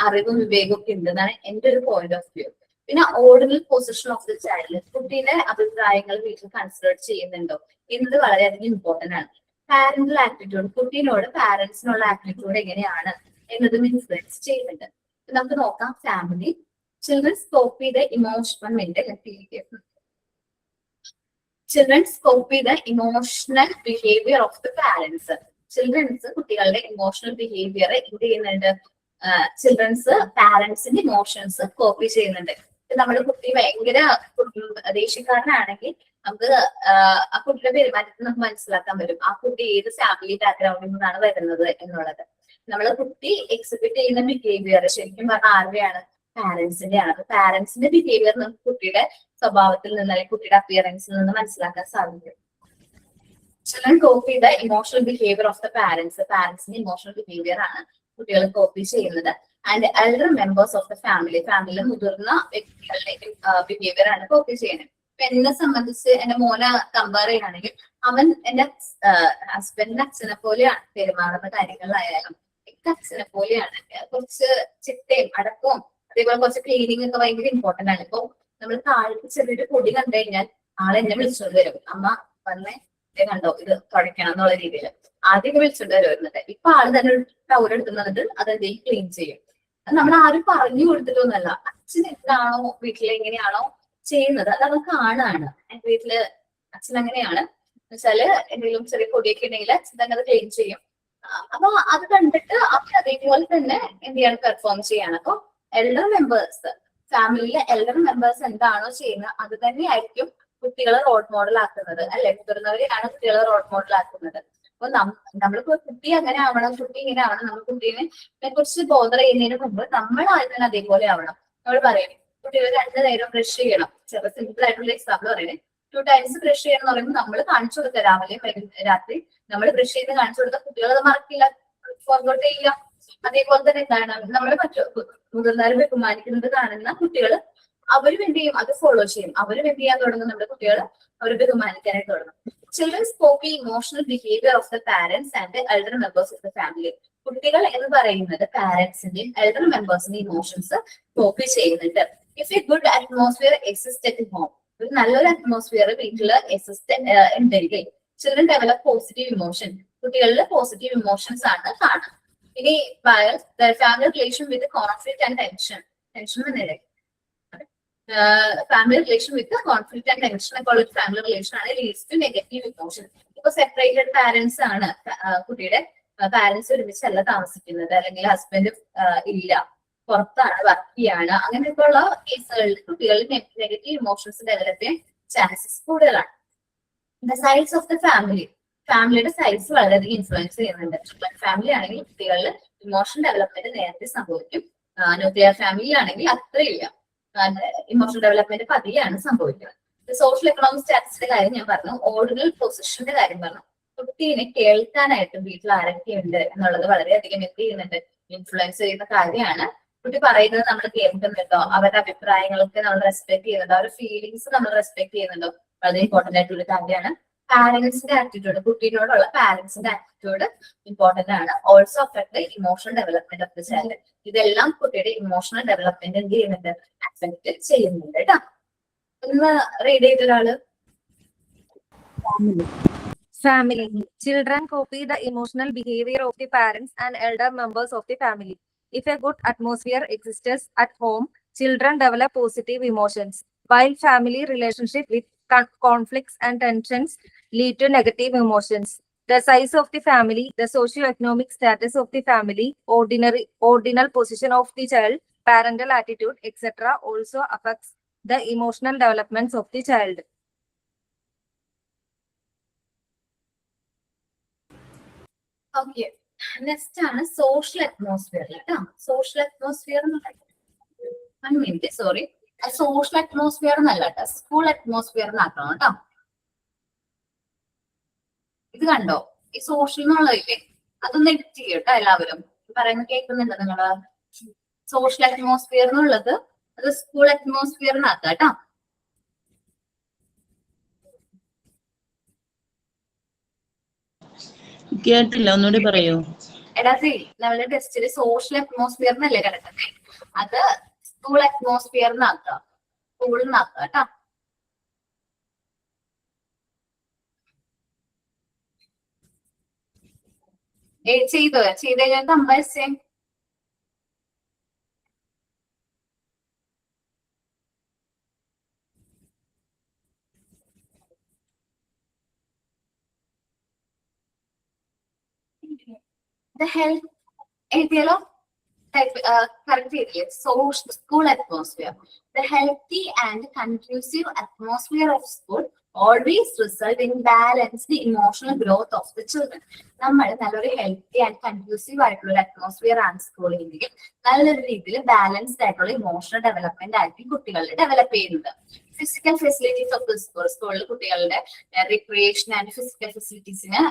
അറിവും വിവേകവും ഒക്കെ ഉണ്ടെന്നാണ് എന്റെ ഒരു പോയിന്റ് ഓഫ് വ്യൂ. പിന്നെ ordinal position of the child, കുട്ടീന്റെ അഭിപ്രായങ്ങൾ വീട്ടിൽ കൺസിഡർ ചെയ്യുന്നുണ്ടോ എന്നത് വളരെയധികം ഇമ്പോർട്ടന്റ് ആണ്. പാരന്റൽ ആറ്റിറ്റ്യൂഡ്, കുട്ടീനോട് പാരന്റ്സിനുള്ള ആറ്റിറ്റ്യൂഡ് എങ്ങനെയാണ് എന്നതും ഇൻഫ്ലുവൻസ് ചെയ്യുന്നുണ്ട്. നമുക്ക് നോക്കാം family. Children copy the emotional behavior of the parents. Children's കുട്ടികളുടെ ഇമോഷണൽ ബിഹേവിയർ എന്ത് ചെയ്യുന്നുണ്ട്? ചിൽഡ്രൻസ് പാരന്റ്സിന്റെ ഇമോഷൻസ് കോപ്പി ചെയ്യുന്നുണ്ട്. നമ്മുടെ കുട്ടി ഭയങ്കര ദേഷ്യക്കാരനാണെങ്കിൽ നമുക്ക് ആ കുട്ടിയുടെ പെരുമാറ്റത്തിൽ നമുക്ക് മനസ്സിലാക്കാൻ പറ്റും ആ കുട്ടി ഏത് ഫാമിലി ബാക്ക്ഗ്രൗണ്ടിൽ നിന്നാണ് വരുന്നത് എന്നുള്ളത്. നമ്മളെ കുട്ടി എക്സിബിറ്റ് ചെയ്യുന്ന ബിഹേവിയർ ശരിക്കും പറഞ്ഞാൽ ആരുടെയാണ്? പാരന്റ്സിന്റെ ആണ്. അപ്പൊ പാരന്റ്സിന്റെ ബിഹേവിയർ നമുക്ക് കുട്ടിയുടെ സ്വഭാവത്തിൽ നിന്ന് അല്ലെങ്കിൽ കുട്ടിയുടെ അപ്പിയറൻസിൽ നിന്ന് മനസ്സിലാക്കാൻ സാധിക്കും. Children copy the emotional behavior of the parents. പാരന്റ്സിന്റെ ഇമോഷണൽ ബിഹേവിയർ ആണ് കുട്ടികൾ കോപ്പി ചെയ്യുന്നത്. And elder members of the ഫാമിലിയിലെ മുതിർന്ന വ്യക്തികളുടെ ബിഹേവിയർ ആണ് കോപ്പി ചെയ്യുന്നത്. ഇപ്പൊ എന്നെ സംബന്ധിച്ച് എന്റെ മോനെ കമ്പയർ ചെയ്യുകയാണെങ്കിൽ അവൻ എന്റെ ഹസ്ബൻഡിന്റെ അച്ഛനെ പോലെയാണ് പെരുമാറുന്ന കാര്യങ്ങളിലായാലും. എനിക്ക് അച്ഛനെ പോലെയാണ്. കുറച്ച് ചിട്ടയും അടക്കവും അതേപോലെ കുറച്ച് ക്ലീനിങ് ഒക്കെ ഭയങ്കര ഇമ്പോർട്ടന്റ് ആണ്. ഇപ്പൊ നമ്മൾ താഴത്ത് ചെറിയൊരു പൊടി കണ്ടു കഴിഞ്ഞാൽ ആളെന്നെ വിളിച്ചുകൊണ്ട് വരും, അമ്മ വന്നേ കണ്ടോ ഇത് തുടയ്ക്കണം എന്നുള്ള രീതിയിൽ ആദ്യമൊക്കെ വിളിച്ചുകൊണ്ട് വരുന്നത്. ഇപ്പൊ ആള് തന്നെ ടവർ എടുക്കുന്നത് അതെന്ത് ക്ലീൻ ചെയ്യും. അത് നമ്മൾ ആരും പറഞ്ഞു കൊടുത്തിട്ടൊന്നുമല്ല. അച്ഛൻ എന്താണോ വീട്ടിൽ എങ്ങനെയാണോ ചെയ്യുന്നത് അത് അവൻ കാണാണ്. വീട്ടില് അച്ഛൻ അങ്ങനെയാണ് വെച്ചാല് എന്തെങ്കിലും ചെറിയ പൊടിയൊക്കെ ഉണ്ടെങ്കിൽ അച്ഛൻ തന്നെ അത് ക്ലീൻ ചെയ്യും. അപ്പൊ അത് കണ്ടിട്ട് അവർ അതേപോലെ തന്നെ എന്ത് ചെയ്യാണ്? പെർഫോം ചെയ്യാണ്. അപ്പൊ എൽഡർ മെമ്പേഴ്സ് ഫാമിലിയിലെ എൽഡർ മെമ്പേഴ്സ് എന്താണോ ചെയ്യുന്നത് അത് തന്നെയായിരിക്കും കുട്ടികളെ റോൾ മോഡൽ ആക്കുന്നത്. അല്ലെ, മുതിർന്നവരെയാണ് കുട്ടികളെ റോൾ മോഡൽ ആക്കുന്നത്. അപ്പൊ നമ്മളിപ്പോ കുട്ടി അങ്ങനെ ആവണം, കുട്ടി ഇങ്ങനെ ആവണം, നമ്മൾ കുട്ടീനെ കുറിച്ച് ബോധർ ചെയ്യുന്നതിന് മുമ്പ് നമ്മൾ ആദ്യം അതേപോലെ ആവണം. നമ്മൾ പറയും കുട്ടികൾ 2 നേരം ബ്രഷ് ചെയ്യണം. ചെറിയ സിമ്പിൾ ആയിട്ടുള്ള എക്സാമ്പിൾ പറയുന്നത് 2 ടൈംസ് ബ്രഷ് ചെയ്യണം എന്ന് പറയുമ്പോൾ നമ്മൾ കാണിച്ചു കൊടുക്കുക രാവിലെ രാത്രി നമ്മൾ ബ്രഷ് ചെയ്ത് കാണിച്ചു കൊടുത്താൽ കുട്ടികൾ അത് മറക്കില്ല, ഫോർഗോട്ട് ചെയ്യില്ല. അതേപോലെ തന്നെ എന്താണ് നമ്മൾ മുതിർന്നവരെ ബഹുമാനിക്കുന്നത് കാണുന്ന കുട്ടികൾ അവരും എന്ത് ചെയ്യും? അത് ഫോളോ ചെയ്യും. അവരും എന്ത് ചെയ്യാൻ തുടങ്ങും? നമ്മുടെ കുട്ടികൾ അവർ ബഹുമാനിക്കാനായിട്ട് തുടങ്ങും. Childrens copy emotional behaviour of the parents and elder members of the family. കുട്ടികൾ എന്ന് പറയുന്നത് പാരന്റ്സിന്റെയും എൽഡർ മെമ്പേഴ്സിന്റെയും ഇമോഷൻസ് കോപ്പി ചെയ്യുന്നുണ്ട്. If a good atmosphere exist at home, ഒരു നല്ലൊരു അറ്റ്മോസ്ഫിയർ വീട്ടിൽ എക്സിസ്റ്റ് ഉണ്ടെങ്കിൽ ചിൽഡ്രൻ ഡെവലപ്പ് പോസിറ്റീവ് ഇമോഷൻ, കുട്ടികളിൽ പോസിറ്റീവ് ഇമോഷൻസ് ആണ് കാണുക. ഇനി family relation with conflict and tension വന്നില്ലേ? Family relation with conflict and tension ഒക്കെ ഉള്ള ഒരു ഫാമിലി റിലേഷൻ ആണ് ലീഡ്സ് ടു നെഗറ്റീവ് ഇമോഷൻ. ഇപ്പൊ സെപ്പറേറ്റഡ് പാരന്റ്സ് ആണ്, കുട്ടിയുടെ പാരന്റ്സ് ഒരുമിച്ചല്ല താമസിക്കുന്നത്, അല്ലെങ്കിൽ ഹസ്ബൻഡ് ഇല്ല, പുറത്താണ്, വർക്ക് ചെയ്യാണ്, അങ്ങനെയൊക്കെ ഉള്ള കേസുകളിൽ കുട്ടികളിൽ നെഗറ്റീവ് ഇമോഷൻസ് ഡെവലപ്പ് ചെയ്യാൻ ചാൻസസ് കൂടുതലാണ്. ദ സൈസ് ഓഫ് ദ ഫാമിലിയുടെ സൈസ് വളരെയധികം ഇൻഫ്ലുവൻസ് ചെയ്യുന്നുണ്ട്. ഫാമിലി ആണെങ്കിൽ കുട്ടികളിൽ ഇമോഷൻ ഡെവലപ്മെന്റ് നേരത്തെ സംഭവിക്കും. ന്യൂക്ലിയർ ഫാമിലി ആണെങ്കിൽ അത്രയില്ല, ഇമോഷണൽ ഡെവലപ്മെന്റ് പതിയാണ് സംഭവിക്കുന്നത്. സോഷ്യൽ എക്കണോമിക് സ്റ്റാറ്റസിന്റെ കാര്യം ഞാൻ പറഞ്ഞു, ഓർഡിനൽ പൊസിഷന്റെ കാര്യം പറഞ്ഞു. കുട്ടീനെ കേൾക്കാനായിട്ട് വീട്ടിൽ ആരൊക്കെയുണ്ട് എന്നുള്ളത് വളരെയധികം എന്ത് ചെയ്യുന്നുണ്ട്? ഇൻഫ്ലുവൻസ് ചെയ്യുന്ന കാര്യമാണ്. കുട്ടി പറയുന്നത് നമ്മൾ കേൾക്കുന്നുണ്ടോ, അവരുടെ അഭിപ്രായങ്ങൾക്ക് നമ്മൾ റെസ്പെക്ട് ചെയ്യുന്നുണ്ടോ, അവരുടെ ഫീലിങ്സ് നമ്മൾ റെസ്പെക്ട് ചെയ്യുന്നുണ്ടോ, വളരെ ഇമ്പോർട്ടന്റ് ആയിട്ടുള്ള കാര്യമാണ്. പാരന്റ്സിന്റെ ആറ്റിറ്റ്യൂഡ്, കുട്ടീനോടുള്ള പാരന്റ്സിന്റെ ആറ്റിറ്റ്യൂഡ് ഇമ്പോർട്ടന്റ് ആണ്. Also affect emotional development of the child. ഇതെല്ലാം കുട്ടിയുടെ ഇമോഷണൽ ഡെവലപ്മെന്റ് എന്ത് ചെയ്യുന്നുണ്ട്? അഫക്ട് ചെയ്യുന്നുണ്ട് കേട്ടോ. ഒന്ന് റീഡ് ചെയ്ത ഒരാള്. Family. Children copy the emotional behavior of the parents and elder members of the family. If a good atmosphere exists at home, children develop positive emotions, while family relationship with conflicts and tensions lead to negative emotions. The size of the family, the socio-economic status of the family, ordinal position of the child, parental attitude, etc. also affects the emotional developments of the child. Okay, next ആണ് social atmosphere കേട്ടോ. Social atmosphere sorry social atmosphere എന്നല്ല കേട്ടോ, school atmosphere എന്നാക്കണം കേട്ടോ. ഇത് കണ്ടോ, ഈ social എന്നുള്ളതില്ലേ, അതൊന്ന് edit ചെയ്യും കേട്ടോ എല്ലാവരും. പറയുന്നത് കേൾക്കുന്നുണ്ടോ നിങ്ങള്? സോഷ്യൽ അറ്റ്മോസ്ഫിയർ എന്നുള്ളത് അത് സ്കൂൾ അറ്റ്മോസ്ഫിയർ എന്നാക്കാം കേട്ടോ. കേട്ടില്ല, ഒന്നുകൂടി പറയൂ. എടാ നമ്മളുടെ ടെസ്റ്റില് സോഷ്യൽ അറ്റ്മോസ്ഫിയർ എന്നല്ലേ കിടക്കുന്നത്, അത് സ്കൂൾ അറ്റ്മോസ്ഫിയർ എന്നാക്കാം, സ്കൂളിൽ നിന്നാക്കാം കേട്ടോ. ചെയ്ത് കഴിഞ്ഞാൽ കമ്പയർ ചെയ്യാം. The health എഴുതിയാലോ കറക്റ്റ് ചെയ്തില്ലേ? School atmosphere. The healthy and conducive atmosphere of school always result in balance the emotional growth of the children. നമ്മൾ നല്ലൊരു ഹെൽത്തി ആൻഡ് കൺഡ്യൂസീവ് ആയിട്ടുള്ള ഒരു അറ്റ്മോസ്ഫിയർ ആണ് സ്കൂളിൽ നല്ലൊരു രീതിയിൽ ബാലൻസ്ഡ് ആയിട്ടുള്ള ഇമോഷണൽ ഡെവലപ്മെന്റ് ആയിരിക്കും കുട്ടികളുടെ ഡെവലപ്പ് ചെയ്യുന്നത്. ഫിസിക്കൽ ഫെസിലിറ്റീസ് ഓഫ് ദി സ്കൂളിൽ കുട്ടികളുടെ റിക്രിയേഷൻ ആൻഡ് ഫിസിക്കൽ ഫെസിലിറ്റീസിന്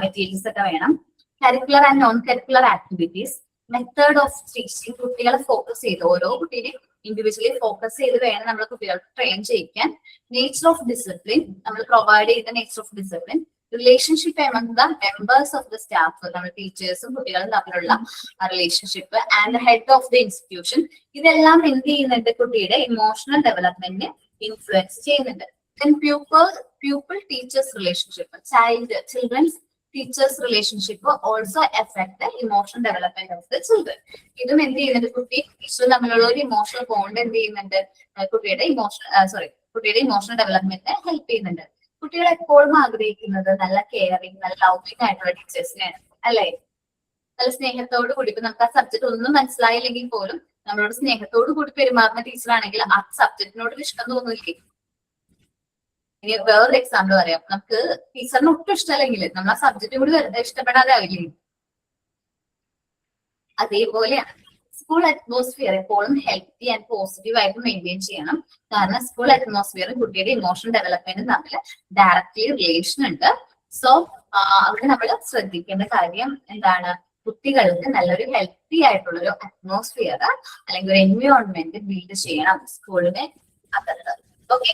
മെറ്റീരിയൽസ് ഒക്കെ വേണം. Curricular and non curricular activities, method of teaching, കുട്ടികളെ ഫോക്കസ് ചെയ്ത് ഓരോ കുട്ടിയെയും ഇൻഡിവിജ്വലി ഫോക്കസ് ചെയ്ത് വേണം നമ്മൾ കുട്ടികൾക്ക് ട്രെയിൻ ചെയ്യിക്കാൻ. നേച്ചർ ഓഫ് ഡിസിപ്ലിൻ, നമ്മൾ പ്രൊവൈഡ് ചെയ്ത nature of discipline. Relationship among the members of the staff, നമ്മൾ ടീച്ചേഴ്സും കുട്ടികളും തമ്മിലുള്ള relationship. And head of the institution. ഇതെല്ലാം എന്ത് ചെയ്യുന്നുണ്ട്? കുട്ടിയുടെ ഇമോഷണൽ ഡെവലപ്മെന്റിനെ ഇൻഫ്ലുവൻസ് ചെയ്യുന്നുണ്ട്. Pupil teachers relationship, children's teachers relationship also affect the emotional development of the children. ഇതും എന്ത് ചെയ്യുന്നുണ്ട്? കുട്ടി ടീച്ചർ തമ്മിലുള്ള ഒരു ഇമോഷണൽ ബോണ്ട് എന്ത് ചെയ്യുന്നുണ്ട്? കുട്ടിയുടെ ഇമോഷണൽ ഡെവലപ്മെന്റിനെ ഹെൽപ്പ് ചെയ്യുന്നുണ്ട്. കുട്ടികൾ എപ്പോഴും ആഗ്രഹിക്കുന്നത് നല്ല കെയറിങ്, നല്ല ലവിങ് ആയിട്ടുള്ള ടീച്ചേഴ്സിനെയാണ്, അല്ലെ? നല്ല സ്നേഹത്തോട് കൂടി, ഇപ്പൊ നമുക്ക് ആ സബ്ജക്ട് ഒന്നും മനസ്സിലായില്ലെങ്കിൽ പോലും നമ്മളോട് സ്നേഹത്തോട് കൂടി പെരുമാറുന്ന ടീച്ചറാണെങ്കിൽ ആ സബ്ജക്റ്റിനോട് ഇഷ്ടം തോന്നില്ലേ? ഇനി വേറൊരു എക്സാമ്പിൾ പറയാം. നമുക്ക് ടീച്ചറിന് ഒട്ടും ഇഷ്ടമല്ലെങ്കിൽ നമ്മൾ ആ സബ്ജക്റ്റും കൂടി ഇഷ്ടപ്പെടാതെ ആവില്ലേ? അതേപോലെയാണ് സ്കൂൾ അറ്റ്മോസ്ഫിയർ എപ്പോഴും ഹെൽത്തി ആൻഡ് പോസിറ്റീവ് ആയിട്ട് മെയിൻറ്റെയിൻ ചെയ്യണം. കാരണം സ്കൂൾ അറ്റ്മോസ്ഫിയറും കുട്ടിയുടെ ഇമോഷണൽ ഡെവലപ്മെന്റും തമ്മിൽ ഡയറക്ട്ലി റിലേഷൻ ഉണ്ട്. സോ അവിടെ നമ്മൾ ശ്രദ്ധിക്കേണ്ട കാര്യം എന്താണ്? കുട്ടികൾക്ക് നല്ലൊരു ഹെൽത്തി ആയിട്ടുള്ള ഒരു അറ്റ്മോസ്ഫിയർ അല്ലെങ്കിൽ ഒരു എൻവയോൺമെന്റ് ബിൽഡ് ചെയ്യണം സ്കൂളിനെ അകത്ത്. ഓക്കെ,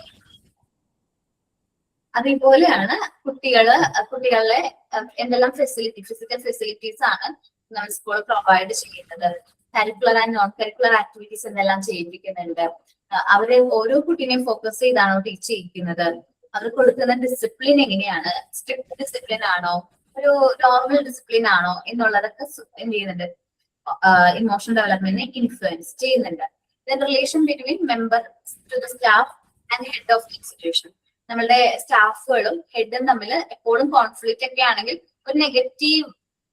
അതേപോലെയാണ് കുട്ടികളെ എന്തെല്ലാം ഫിസിക്കൽ ഫെസിലിറ്റീസ് ആണ് നമ്മൾ സ്കൂൾ പ്രൊവൈഡ് ചെയ്യുന്നത്. Curricular and non curricular activities എന്തെല്ലാം ചെയ്യിപ്പിക്കുന്നുണ്ട്. അവരെ ഓരോ കുട്ടീനെയും ഫോക്കസ് ചെയ്താണോ ടീച്ച് ചെയ്യിക്കുന്നത്? അവർ കൊടുക്കുന്ന ഡിസിപ്ലിൻ എങ്ങനെയാണ്? സ്ട്രിക്ട് ഡിസിപ്ലിൻ ആണോ, ഒരു നോർമൽ ഡിസിപ്ലിൻ ആണോ എന്നുള്ളതൊക്കെ എന്ത് ചെയ്യുന്നുണ്ട്? ഇമോഷണൽ ഡെവലപ്മെന്റിനെ ഇൻഫ്ലുവൻസ് ചെയ്യുന്നുണ്ട്. Relation between member to the staff and head of institution. നമ്മളുടെ സ്റ്റാഫുകളും ഹെഡും തമ്മിൽ എപ്പോഴും കോൺഫ്ലിക്റ്റ് ഒക്കെ ആണെങ്കിൽ ഒരു നെഗറ്റീവ്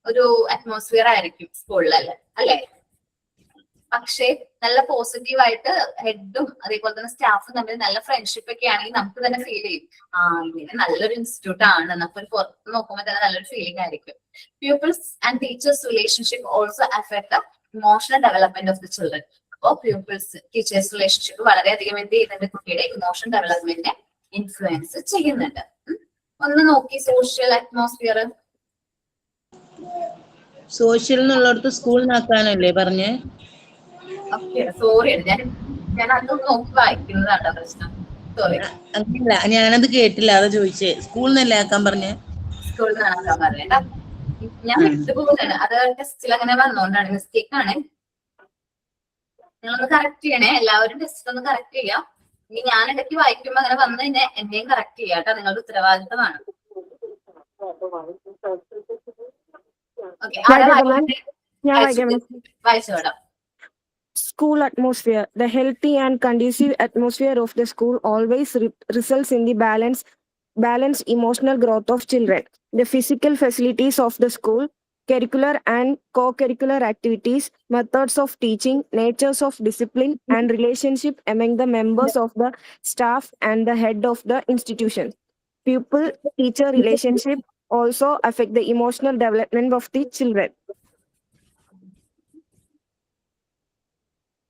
ഒരു അറ്റ്മോസ്ഫിയർ ആയിരിക്കും സ്കൂളിൽ, അല്ലെ? പക്ഷെ നല്ല പോസിറ്റീവ് ആയിട്ട് ഹെഡും അതേപോലെ തന്നെ സ്റ്റാഫും തമ്മിൽ നല്ല ഫ്രണ്ട്ഷിപ്പ് ഒക്കെ ആണെങ്കിൽ നമുക്ക് തന്നെ ഫീൽ ചെയ്യും, ഇങ്ങനെ നല്ലൊരു ഇൻസ്റ്റിറ്റ്യൂട്ട് ആണ്, നമുക്കൊരു പുറത്ത് നോക്കുമ്പോൾ തന്നെ നല്ലൊരു ഫീലിംഗ് ആയിരിക്കും. Pupils and teachers relationship also affect the emotional development of the children. അപ്പോൾ pupils teachers relationship വളരെയധികം എന്ത് ചെയ്യുന്നുണ്ട്? കുട്ടിയുടെ ഇമോഷണൽ ഡെവലപ്മെന്റിനെ ഇൻഫ്ലുവൻസ് ചെയ്യുന്നുണ്ട്. ഒന്ന് നോക്കി സോഷ്യൽ അറ്റ്മോസ്ഫിയർ. സോഷ്യൽ എന്നുള്ളടത്ത് സ്കൂൾ നാക്കാനല്ലേ പറഞ്ഞേ? സോറി, ഞാൻ അത് നോക്കി വായിക്കുന്നതാണ് പ്രശ്നം. സോറി, അങ്ങനെയല്ല, ഞാനത് കേട്ടില്ല, അതാ ചോദിച്ചേ. സ്കൂളിൽ നിന്നല്ലേ ആക്കാൻ പറഞ്ഞേ? സ്കൂളിൽ നിന്നാക്കാൻ പറഞ്ഞേട്ടാ. ഞാൻ വിട്ടുപോകുന്നതാണ്, അത് ടെസ്റ്റിൽ അങ്ങനെ വന്നോണ്ടാണ്, മിസ്റ്റേക്ക് ആണ്. നിങ്ങളൊന്ന് കറക്റ്റ് ചെയ്യണേ, എല്ലാവരും ടെസ്റ്റ് ഒന്ന് കറക്റ്റ് ചെയ്യാം. ഇനി ഞാൻ ഇടയ്ക്ക് വായിക്കുമ്പോ അങ്ങനെ വന്നു കഴിഞ്ഞാൽ എന്നെയും കറക്റ്റ് ചെയ്യാം കേട്ടോ, നിങ്ങളുടെ ഉത്തരവാദിത്തമാണ്. വായിച്ചോടാം. School atmosphere. The healthy and conducive atmosphere of the school always results in the balanced emotional growth of children. The physical facilities of the school, curricular and co-curricular activities, methods of teaching, natures of discipline, and relationship among the members of the staff and the head of the institution. Pupil-teacher relationship also affect the emotional development of the children.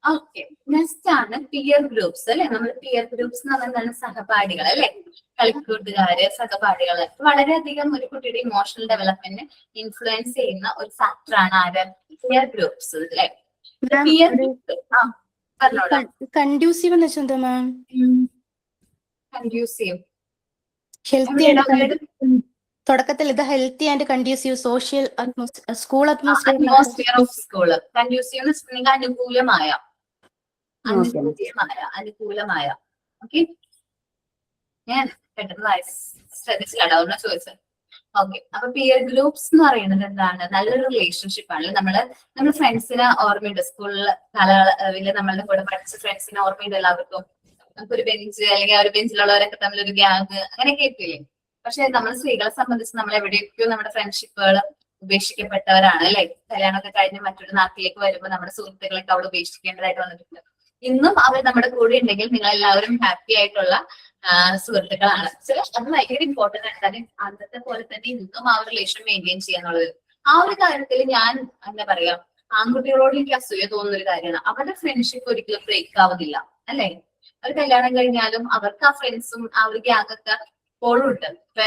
Okay, next ആണ് peer groups, അല്ലെ? നമ്മൾ peer groups എന്ന് പറഞ്ഞാൽ സഹപാഠികൾ, അല്ലെ? കളിക്കൂട്ടുകാര്, സഹപാഠികള് വളരെയധികം ഒരു കുട്ടിയുടെ emotional ഡെവലപ്മെന്റിനെ ഇൻഫ്ലുവൻസ് ചെയ്യുന്ന ഒരു ഫാക്ടറാണ് ആര്? പിയർ ഗ്രൂപ്പ്സ്, അല്ലെ? പിയർ പറഞ്ഞോളാം. കൺഡ്യൂസീവ് എന്ന് വെച്ചാൽ എന്താ മാം? കൺഡ്യൂസീവ് ഹെൽത്തി തുടക്കത്തിൽ ഇത് healthy and conducive social school atmosphere of school. Conducive എന്ന് വെച്ചിട്ടുണ്ടെങ്കിൽ അനുകൂലമായ. ഓക്കെ, ഞാൻ പെട്ടെന്ന് ശ്രദ്ധിച്ചില്ല, അതുകൊണ്ടാണ് ചോദിച്ചത്. ഓക്കെ, അപ്പൊ പിയർ ഗ്രൂപ്പ്സ് എന്ന് പറയുന്നത് എന്താണ്? നല്ലൊരു റിലേഷൻഷിപ്പ് ആണ്. നമ്മൾ ഫ്രണ്ട്സിനെ ഓർമ്മയുണ്ട്, സ്കൂളിൽ കാലയളവില് നമ്മളുടെ കൂടെ പഠിച്ച ഫ്രണ്ട്സിനെ ഓർമ്മയുണ്ട് എല്ലാവർക്കും. നമുക്കൊരു ബെഞ്ച് അല്ലെങ്കിൽ ആ ഒരു ബെഞ്ചിലുള്ളവരൊക്കെ തമ്മിലൊരു ഗ്യാങ് അങ്ങനെയൊക്കെ എത്തില്ലേ? പക്ഷെ നമ്മൾ സ്ത്രീകളെ സംബന്ധിച്ച് നമ്മൾ എവിടെയൊക്കെയോ നമ്മുടെ ഫ്രണ്ട്ഷിപ്പുകൾ ഉപേക്ഷിക്കപ്പെട്ടവരാണ് അല്ലെ. കല്യാണമൊക്കെ കഴിഞ്ഞ് മറ്റൊരു നാട്ടിലേക്ക് വരുമ്പോൾ നമ്മുടെ സുഹൃത്തുക്കളൊക്കെ അവിടെ ഉപേക്ഷിക്കേണ്ടതായിട്ട് വന്നിട്ടുണ്ട്. ഇന്നും അവർ നമ്മുടെ കൂടെ ഉണ്ടെങ്കിൽ നിങ്ങൾ എല്ലാവരും ഹാപ്പി ആയിട്ടുള്ള സുഹൃത്തുക്കളാണ്. അത് ഭയങ്കര ഇമ്പോർട്ടന്റ് ആണ്. കാരണം അന്നത്തെ പോലെ തന്നെ ഇന്നും ആ ഒരു റിലേഷൻ മെയിൻറ്റെയിൻ ചെയ്യാന്നുള്ളത്. ആ ഒരു കാര്യത്തിൽ ഞാൻ എന്താ പറയാ, ആൺകുട്ടികളോട് എനിക്ക് അസൂയ തോന്നുന്ന ഒരു കാര്യമാണ്. അവരുടെ ഫ്രണ്ട്ഷിപ്പ് ഒരിക്കലും ബ്രേക്ക് ആവുന്നില്ല അല്ലെ. അവർ കല്യാണം കഴിഞ്ഞാലും അവർക്ക് ആ ഫ്രണ്ട്സും ആ ഒരു ഗ്യാങ് ഒക്കെ ഇപ്പോഴും ഉണ്ട്. ഇപ്പൊ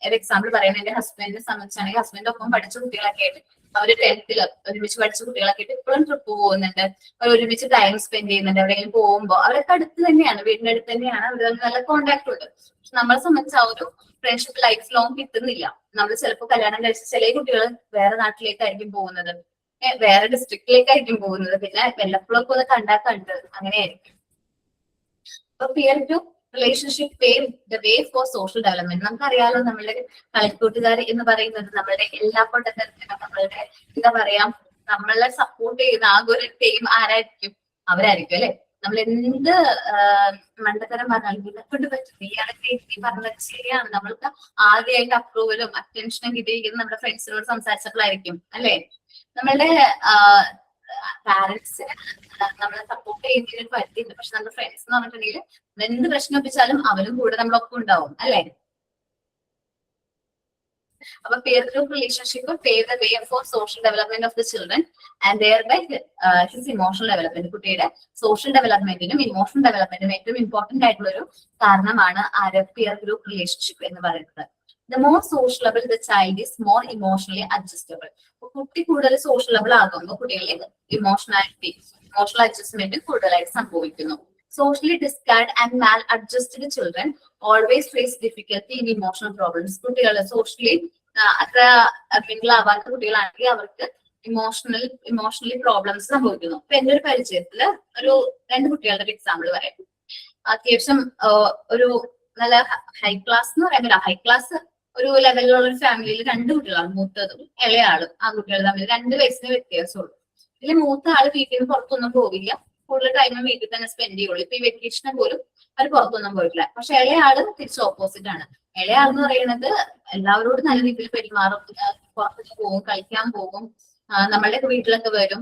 ഒരു എക്സാമ്പിൾ പറയുന്നത് എന്റെ ഹസ്ബൻഡിനെ സംബന്ധിച്ചാണെങ്കിൽ ഹസ്ബൻഡ് ഒപ്പം പഠിച്ച കുട്ടികളൊക്കെ ആയിട്ട് അവര് 10th ഒരുമിച്ച് പഠിച്ച കുട്ടികളൊക്കെ ആയിട്ട് ഇപ്പോഴും ട്രിപ്പ് പോകുന്നുണ്ട്, അവർ ഒരുമിച്ച് ടൈം സ്പെൻഡ് ചെയ്യുന്നുണ്ട്. എവിടെയെങ്കിലും പോകുമ്പോൾ അവരൊക്കെ അടുത്ത് തന്നെയാണ്, വീടിന്റെ അടുത്ത് തന്നെയാണ്, അവർ നല്ല കോണ്ടാക്ട് ഉണ്ട്. പക്ഷെ നമ്മളെ സംബന്ധിച്ച് ആ ഒരു ഫ്രണ്ട്ഷിപ്പ് ലൈഫ് ലോങ് കിട്ടുന്നില്ല. നമ്മൾ ചിലപ്പോൾ കല്യാണം കഴിച്ച ചില കുട്ടികൾ വേറെ നാട്ടിലേക്കായിരിക്കും പോകുന്നത്, വേറെ ഡിസ്ട്രിക്റ്റിലേക്കായിരിക്കും പോകുന്നത്, പിന്നെ വല്ലപ്പോഴൊക്കെ ഒന്ന് കണ്ടാൽ കണ്ട് അങ്ങനെയായിരിക്കും. അപ്പൊ peer to relationship pave the way for social development. നമുക്കറിയാലോ, നമ്മളുടെ കളിക്കൂട്ടുകാർ എന്ന് പറയുന്നത് നമ്മളുടെ എല്ലാ പൊട്ടത്തരത്തിനും നമ്മളുടെ എന്താ പറയാ, നമ്മളെ സപ്പോർട്ട് ചെയ്യുന്ന ആകെ ഒരു ടീം ആരായിരിക്കും? അവരായിരിക്കും അല്ലെ. നമ്മൾ എന്ത് മണ്ടത്തരം പറഞ്ഞാലും ഇതിനെക്കൊണ്ട് പറ്റും, നീ പറഞ്ഞത് ശരിയാണ്, നമ്മൾക്ക് ആദ്യമായിട്ട് അപ്രൂവലും അറ്റൻഷനും കിട്ടിയിരിക്കുന്നത് നമ്മുടെ ഫ്രണ്ട്സിനോട് സംസാരിച്ചപ്പോഴായിരിക്കും അല്ലെ. നമ്മളുടെ പാരന്റ്സിന് നമ്മളെ സപ്പോർട്ട് ചെയ്യുന്നതിന് പറ്റിയിട്ടുണ്ട്. പക്ഷെ നമ്മുടെ ഫ്രണ്ട്സ് എന്ന് പറഞ്ഞിട്ടുണ്ടെങ്കിൽ എന്ത് പ്രശ്നം ഒപ്പിച്ചാലും അവരും കൂടെ നമ്മളൊപ്പം ഉണ്ടാവും അല്ലെ. അപ്പൊ peer group relationship pave the way for social development of the children and thereby his emotional development. കുട്ടിയുടെ സോഷ്യൽ ഡെവലപ്മെന്റിനും ഇമോഷണൽ ഡെവലപ്മെന്റിനും ഏറ്റവും ഇമ്പോർട്ടന്റ് ആയിട്ടുള്ള ഒരു കാരണമാണ് peer group relationship എന്ന് പറയുന്നത്. The more sociable the child is, more emotionally adjustable. കുട്ടി കൂടുതൽ സോഷ്യലബിൾ ആകുമ്പോൾ കുട്ടികളിൽ ഇമോഷണൽ അഡ്ജസ്റ്റ്മെന്റ് കൂടുതലായിട്ട് സംഭവിക്കുന്നു. Socially discard and maladjusted children always face difficulty in emotional problems. കുട്ടികൾ സോഷ്യലി അത്ര മിങ്കിൾ ആവാത്ത കുട്ടികളാണെങ്കിൽ അവർക്ക് ഇമോഷണലി പ്രോബ്ലംസ് സംഭവിക്കുന്നു. ഇപ്പൊ എന്റെ ഒരു പരിചയത്തില് ഒരു 2 കുട്ടികളുടെ എക്സാമ്പിൾ പറയാം. അത്യാവശ്യം ഒരു നല്ല ഹൈ ക്ലാസ് എന്ന് പറയാൻ ഹൈ ക്ലാസ് ഒരു ലെവലിലുള്ള ഒരു ഫാമിലിയിൽ 2 കുട്ടികളാണ്, മൂത്തതും ഇളയാളും. ആ കുട്ടികൾ തമ്മിൽ 2 വയസ്സിന് വ്യത്യാസമുള്ളൂ. ഇതിൽ മൂത്ത ആള് വീട്ടിൽ നിന്ന് പുറത്തൊന്നും പോവില്ല, കൂടുതൽ ടൈം വീട്ടിൽ തന്നെ സ്പെൻഡ് ചെയ്യുള്ളൂ. ഇപ്പൊ ഈ വെക്കേഷന് പോലും അവർ പുറത്തൊന്നും പോയിട്ടില്ല. പക്ഷെ ഇളയാള് തിരിച്ച് ഓപ്പോസിറ്റ് ആണ്. ഇളയാളെന്ന് പറയുന്നത് എല്ലാവരോടും നല്ല രീതിയിൽ പെരുമാറും, പുറത്തേക്ക് പോകും, കളിക്കാൻ പോകും, നമ്മളുടെ വീട്ടിലൊക്കെ വരും,